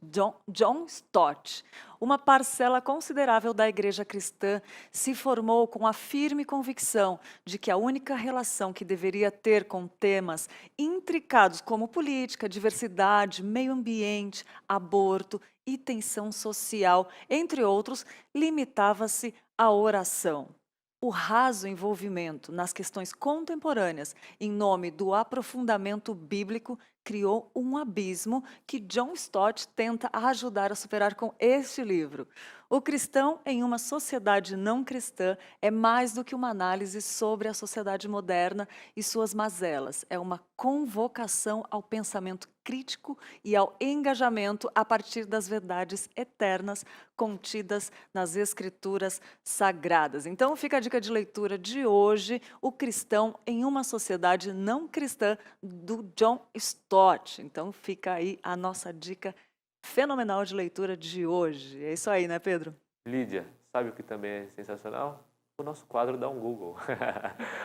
John Stott. Uma parcela considerável da igreja cristã se formou com a firme convicção de que a única relação que deveria ter com temas intricados como política, diversidade, meio ambiente, aborto e tensão social, entre outros, limitava-se à oração. O raso envolvimento nas questões contemporâneas, em nome do aprofundamento bíblico, criou um abismo que John Stott tenta ajudar a superar com este livro. O cristão em uma sociedade não cristã é mais do que uma análise sobre a sociedade moderna e suas mazelas. É uma convocação ao pensamento crítico e ao engajamento a partir das verdades eternas contidas nas escrituras sagradas. Então fica a dica de leitura de hoje, O Cristão em uma Sociedade Não Cristã, do John Stott. Então fica aí a nossa dica fenomenal de leitura de hoje. É isso aí, né, Pedro?
Lídia, sabe o que também é sensacional? O nosso quadro Dá um Google.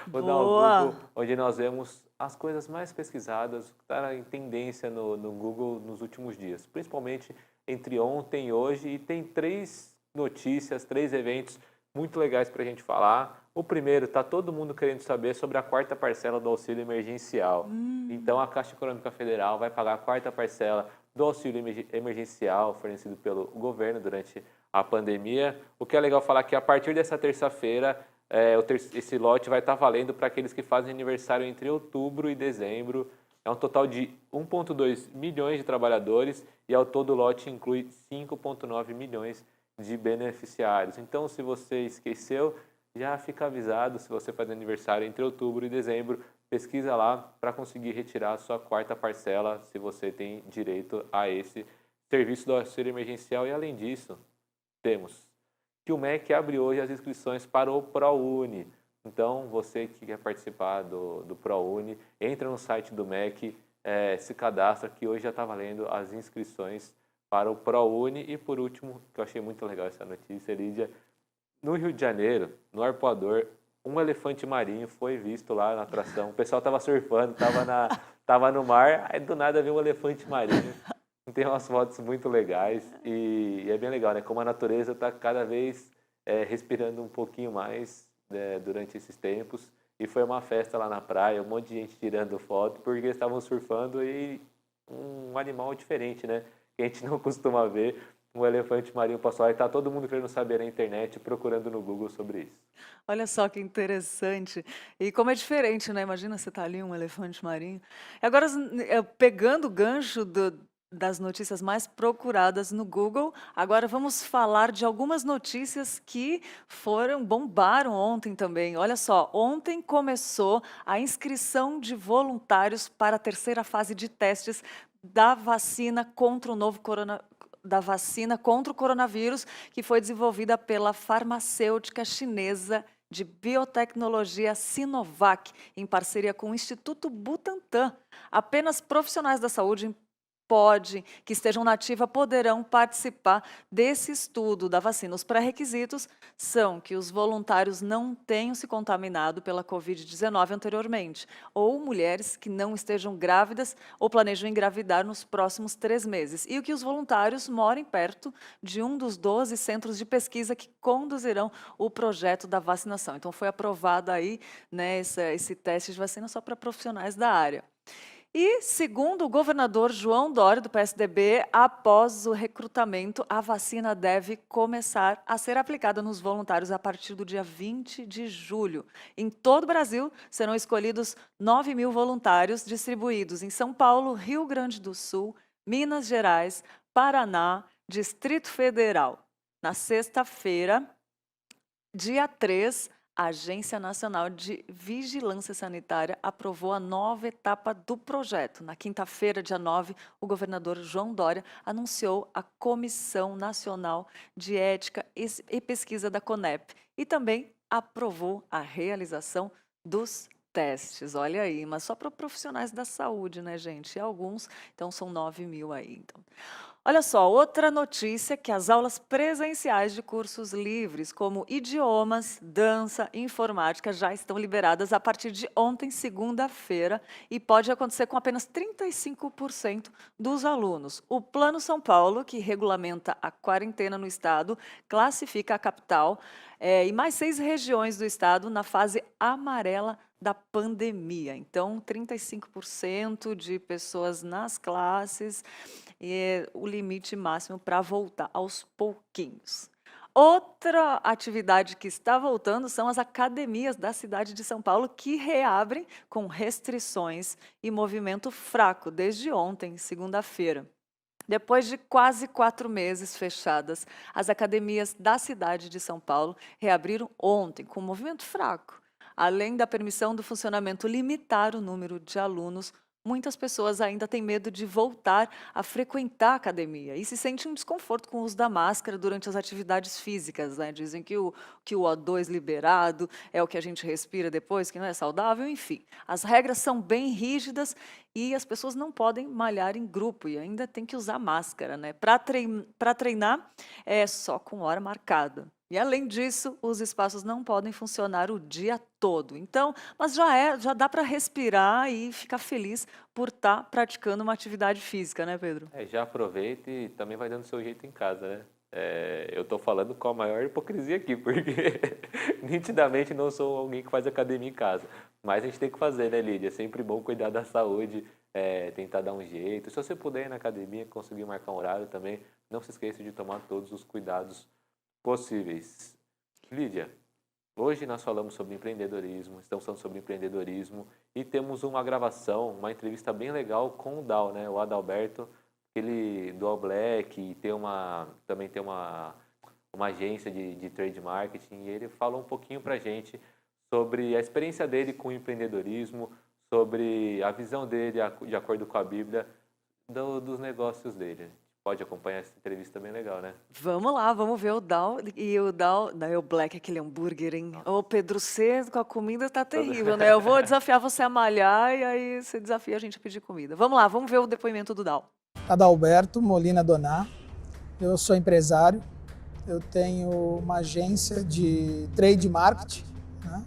O Dá um
Boa!
Google, onde nós vemos as coisas mais pesquisadas, o que está em tendência no Google nos últimos dias, principalmente entre ontem e hoje, e tem 3 notícias, 3 eventos muito legais para a gente falar. O primeiro, está todo mundo querendo saber sobre a 4ª parcela do auxílio emergencial. Então, a Caixa Econômica Federal vai pagar a 4ª parcela do auxílio emergencial fornecido pelo governo durante a pandemia. O que é legal falar que a partir dessa terça-feira, esse lote vai estar valendo para aqueles que fazem aniversário entre outubro e dezembro. É um total de 1,2 milhões de trabalhadores e ao todo o lote inclui 5,9 milhões de beneficiários. Então, se você esqueceu, já fica avisado, se você faz aniversário entre outubro e dezembro, pesquisa lá para conseguir retirar a sua 4ª parcela, se você tem direito a esse serviço do auxílio emergencial. E além disso, temos que o MEC abre hoje as inscrições para o ProUni. Então, você que quer participar do ProUni, entra no site do MEC, se cadastra, que hoje já está valendo as inscrições para o ProUni. E por último, que eu achei muito legal essa notícia, Lídia, no Rio de Janeiro, no Arpoador, um elefante marinho foi visto lá na atração. O pessoal estava surfando, estava no mar, aí do nada veio um elefante marinho. Tem umas fotos muito legais e é bem legal, né? Como a natureza está cada vez respirando um pouquinho mais durante esses tempos. E foi uma festa lá na praia, um monte de gente tirando foto, porque estavam surfando e um animal diferente, né? Que a gente não costuma ver. Um elefante marinho passou lá e está todo mundo querendo saber na internet, procurando no Google sobre isso.
Olha só que interessante. E como é diferente, né? Imagina você tá ali, um elefante marinho. E agora, pegando o gancho das notícias mais procuradas no Google, agora vamos falar de algumas notícias que bombaram ontem também. Olha só, ontem começou a inscrição de voluntários para a 3ª fase de testes da vacina contra o novo coronavírus, que foi desenvolvida pela farmacêutica chinesa de biotecnologia Sinovac, em parceria com o Instituto Butantan. Apenas profissionais da saúde que estejam na ativa poderão participar desse estudo da vacina. Os pré-requisitos são que os voluntários não tenham se contaminado pela Covid-19 anteriormente, ou mulheres que não estejam grávidas ou planejam engravidar nos próximos 3 meses, e que os voluntários morem perto de um dos 12 centros de pesquisa que conduzirão o projeto da vacinação. Então, foi aprovado aí, né, esse teste de vacina só para profissionais da área. E, segundo o governador João Dória, do PSDB, após o recrutamento, a vacina deve começar a ser aplicada nos voluntários a partir do dia 20 de julho. Em todo o Brasil, serão escolhidos 9.000 voluntários distribuídos em São Paulo, Rio Grande do Sul, Minas Gerais, Paraná, Distrito Federal. Na sexta-feira, dia 3, a Agência Nacional de Vigilância Sanitária aprovou a nova etapa do projeto. Na quinta-feira, dia 9, o governador João Dória anunciou a Comissão Nacional de Ética e Pesquisa da CONEP e também aprovou a realização dos testes. Olha aí, mas só para profissionais da saúde, né, gente? E alguns, então são 9.000 aí. Então. Olha só, outra notícia que as aulas presenciais de cursos livres, como idiomas, dança e informática, já estão liberadas a partir de ontem, segunda-feira, e pode acontecer com apenas 35% dos alunos. O Plano São Paulo, que regulamenta a quarentena no estado, classifica a capital e mais 6 regiões do estado na fase amarela da pandemia. Então, 35% de pessoas nas classes e o limite máximo para voltar aos pouquinhos. Outra atividade que está voltando são as academias da cidade de São Paulo, que reabrem com restrições e movimento fraco desde ontem, segunda-feira. Depois de quase 4 meses fechadas, as academias da cidade de São Paulo reabriram ontem com movimento fraco. Além da permissão do funcionamento limitar o número de alunos, muitas pessoas ainda têm medo de voltar a frequentar a academia e se sentem um desconforto com o uso da máscara durante as atividades físicas, né? Dizem que o O2 liberado é o que a gente respira depois, que não é saudável, enfim. As regras são bem rígidas e as pessoas não podem malhar em grupo e ainda tem que usar máscara, né? Para treinar é só com hora marcada. E além disso, os espaços não podem funcionar o dia todo. Então, mas já dá para respirar e ficar feliz por estar praticando uma atividade física, né, Pedro?
Já aproveita e também vai dando seu jeito em casa, né? Eu estou falando com a maior hipocrisia aqui, porque nitidamente não sou alguém que faz academia em casa. Mas a gente tem que fazer, né, Lídia? É sempre bom cuidar da saúde, tentar dar um jeito. Se você puder ir na academia, conseguir marcar um horário também, não se esqueça de tomar todos os cuidados possíveis. Lídia, hoje nós falamos sobre empreendedorismo, estamos falando sobre empreendedorismo e temos uma gravação, uma entrevista bem legal com o Dal, né? O Adalberto, ele do All Black, também tem uma agência de trade marketing e ele falou um pouquinho pra gente sobre a experiência dele com o empreendedorismo, sobre a visão dele, de acordo com a Bíblia, dos negócios dele. Pode acompanhar essa entrevista bem legal, né?
Vamos lá, vamos ver o Dal. E o Dal, o Black, aquele hambúrguer, hein? Ô, Pedro C, com a comida tá terrível, né? Eu vou desafiar você a malhar e aí você desafia a gente a pedir comida. Vamos lá, vamos ver o depoimento do Dal.
Adalberto Molina Doná, eu sou empresário, eu tenho uma agência de trade marketing, né?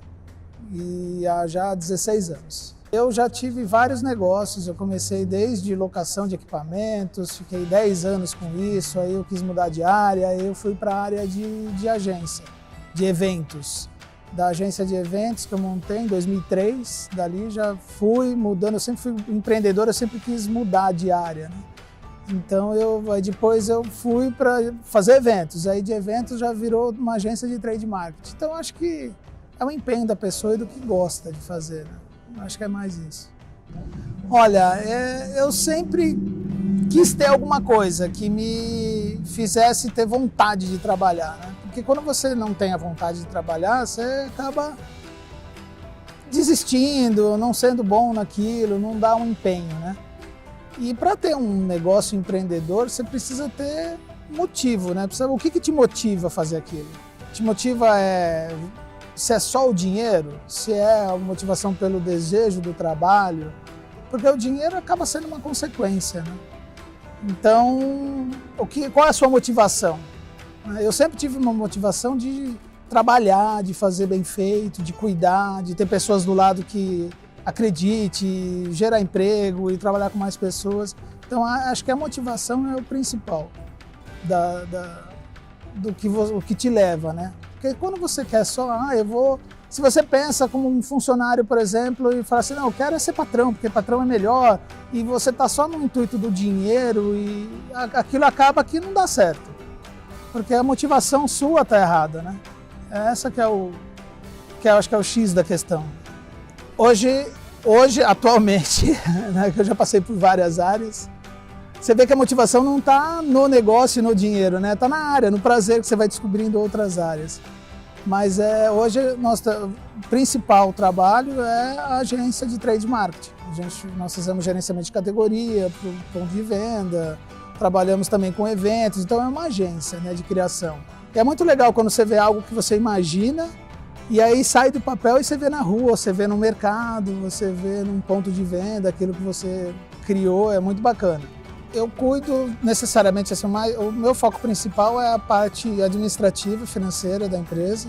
E há já 16 anos. Eu já tive vários negócios, eu comecei desde locação de equipamentos, fiquei 10 anos com isso, aí eu quis mudar de área, aí eu fui para a área de agência, de eventos. Da agência de eventos que eu montei em 2003, dali já fui mudando, eu sempre fui empreendedor, eu sempre quis mudar de área, né? Então depois eu fui para fazer eventos, aí de eventos já virou uma agência de trade marketing. Então acho que é um empenho da pessoa e do que gosta de fazer, né? Acho que é mais isso. Olha, eu sempre quis ter alguma coisa que me fizesse ter vontade de trabalhar, né? Porque quando você não tem a vontade de trabalhar, você acaba desistindo, não sendo bom naquilo, não dá um empenho, né? E para ter um negócio empreendedor, você precisa ter motivo, né? O que te motiva a fazer aquilo? Te motiva se é só o dinheiro, se é a motivação pelo desejo do trabalho, porque o dinheiro acaba sendo uma consequência, né? Então, qual é a sua motivação? Eu sempre tive uma motivação de trabalhar, de fazer bem feito, de cuidar, de ter pessoas do lado que acredite, gerar emprego e trabalhar com mais pessoas. Então, acho que a motivação é o principal do que te leva, né? Porque quando você quer só, se você pensa como um funcionário, por exemplo, e fala assim, não, eu quero ser patrão, porque patrão é melhor, e você está só no intuito do dinheiro, e aquilo acaba que não dá certo. Porque a motivação sua está errada, né? Essa que eu acho que é o X da questão. Hoje atualmente, né, que eu já passei por várias áreas, você vê que a motivação não está no negócio e no dinheiro, né? Está na área, no prazer que você vai descobrindo outras áreas. Mas hoje nosso principal trabalho é a agência de trade marketing. Nós fazemos gerenciamento de categoria, ponto de venda, trabalhamos também com eventos, então é uma agência, né, de criação. E é muito legal quando você vê algo que você imagina e aí sai do papel e você vê na rua, você vê no mercado, você vê num ponto de venda, aquilo que você criou, é muito bacana. Eu cuido necessariamente, assim, o meu foco principal é a parte administrativa, financeira da empresa,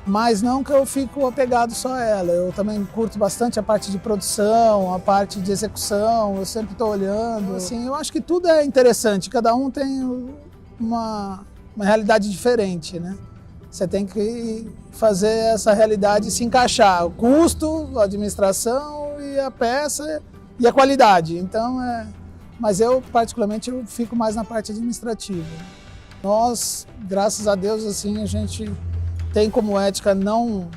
mas não que eu fico apegado só a ela. Eu também curto bastante a parte de produção, a parte de execução, eu sempre estou olhando. Assim, eu acho que tudo é interessante, cada um tem uma realidade diferente, né? Você tem que fazer essa realidade se encaixar, o custo, a administração e a peça e a qualidade. Então, mas eu, particularmente, eu fico mais na parte administrativa. Nós, graças a Deus, assim, a gente tem como ética não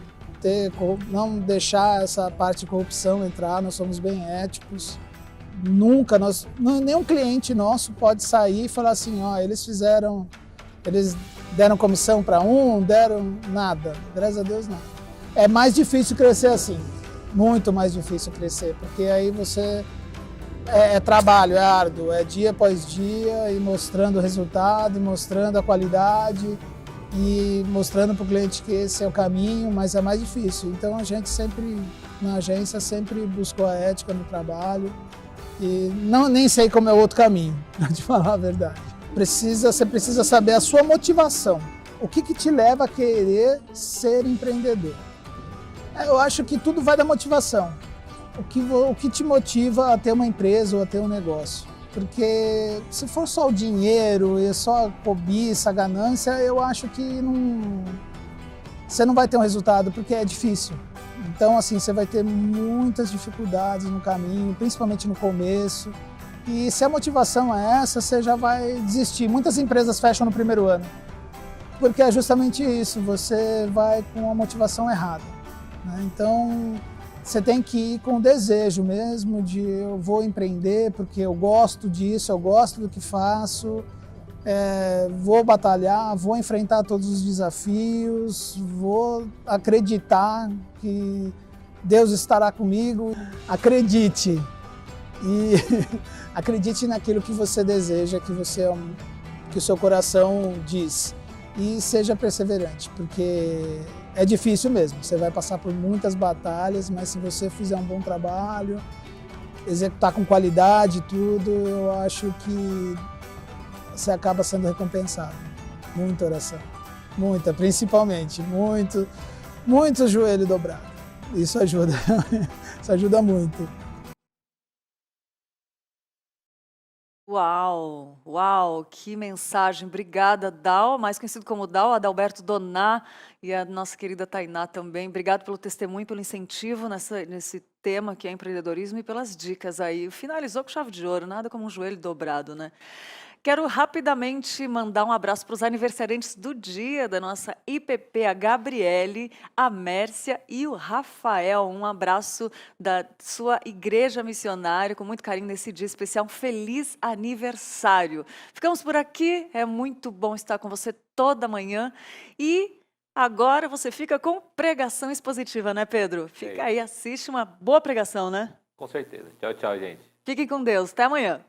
deixar essa parte de corrupção entrar, nós somos bem éticos. Nunca, nenhum cliente nosso pode sair e falar assim, eles deram comissão para deram nada, graças a Deus nada. É mais difícil crescer assim. muito mais difícil crescer, porque aí você é trabalho, é árduo, é dia após dia e mostrando o resultado, e mostrando a qualidade e mostrando para o cliente que esse é o caminho, mas é mais difícil. Então a gente sempre, na agência, sempre buscou a ética no trabalho e nem sei como é o outro caminho, para te falar a verdade. Você precisa saber a sua motivação, o que te leva a querer ser empreendedor. Eu acho que tudo vai da motivação. O que te motiva a ter uma empresa ou a ter um negócio. Porque se for só o dinheiro e só a cobiça, a ganância, eu acho que você não vai ter um resultado, porque é difícil. Então, assim, você vai ter muitas dificuldades no caminho, principalmente no começo. E se a motivação é essa, você já vai desistir. Muitas empresas fecham no primeiro ano. Porque é justamente isso, você vai com a motivação errada, né? Então, você tem que ir com o desejo mesmo de eu vou empreender porque eu gosto disso, eu gosto do que faço, vou batalhar, vou enfrentar todos os desafios, vou acreditar que Deus estará comigo. Acredite e acredite naquilo que você deseja, que o seu coração diz. E seja perseverante, porque é difícil mesmo. Você vai passar por muitas batalhas, mas se você fizer um bom trabalho, executar com qualidade e tudo, eu acho que você acaba sendo recompensado. Muita oração, muita, principalmente, muito joelho dobrado. Isso ajuda, isso ajuda muito.
Uau, uau, que mensagem. Obrigada, Dal, mais conhecido como Dal, Adalberto Doná e a nossa querida Tainá também. Obrigado pelo testemunho, pelo incentivo nesse tema que é empreendedorismo e pelas dicas aí. Finalizou com chave de ouro, nada como um joelho dobrado, né? Quero rapidamente mandar um abraço para os aniversariantes do dia da nossa IPP, a Gabriele, a Mércia e o Rafael. Um abraço da sua igreja missionária, com muito carinho nesse dia especial. Um feliz aniversário. Ficamos por aqui, é muito bom estar com você toda manhã. E agora você fica com pregação expositiva, né, Pedro? Fica aí, assiste uma boa pregação, né?
Com certeza. Tchau, tchau, gente.
Fiquem com Deus. Até amanhã.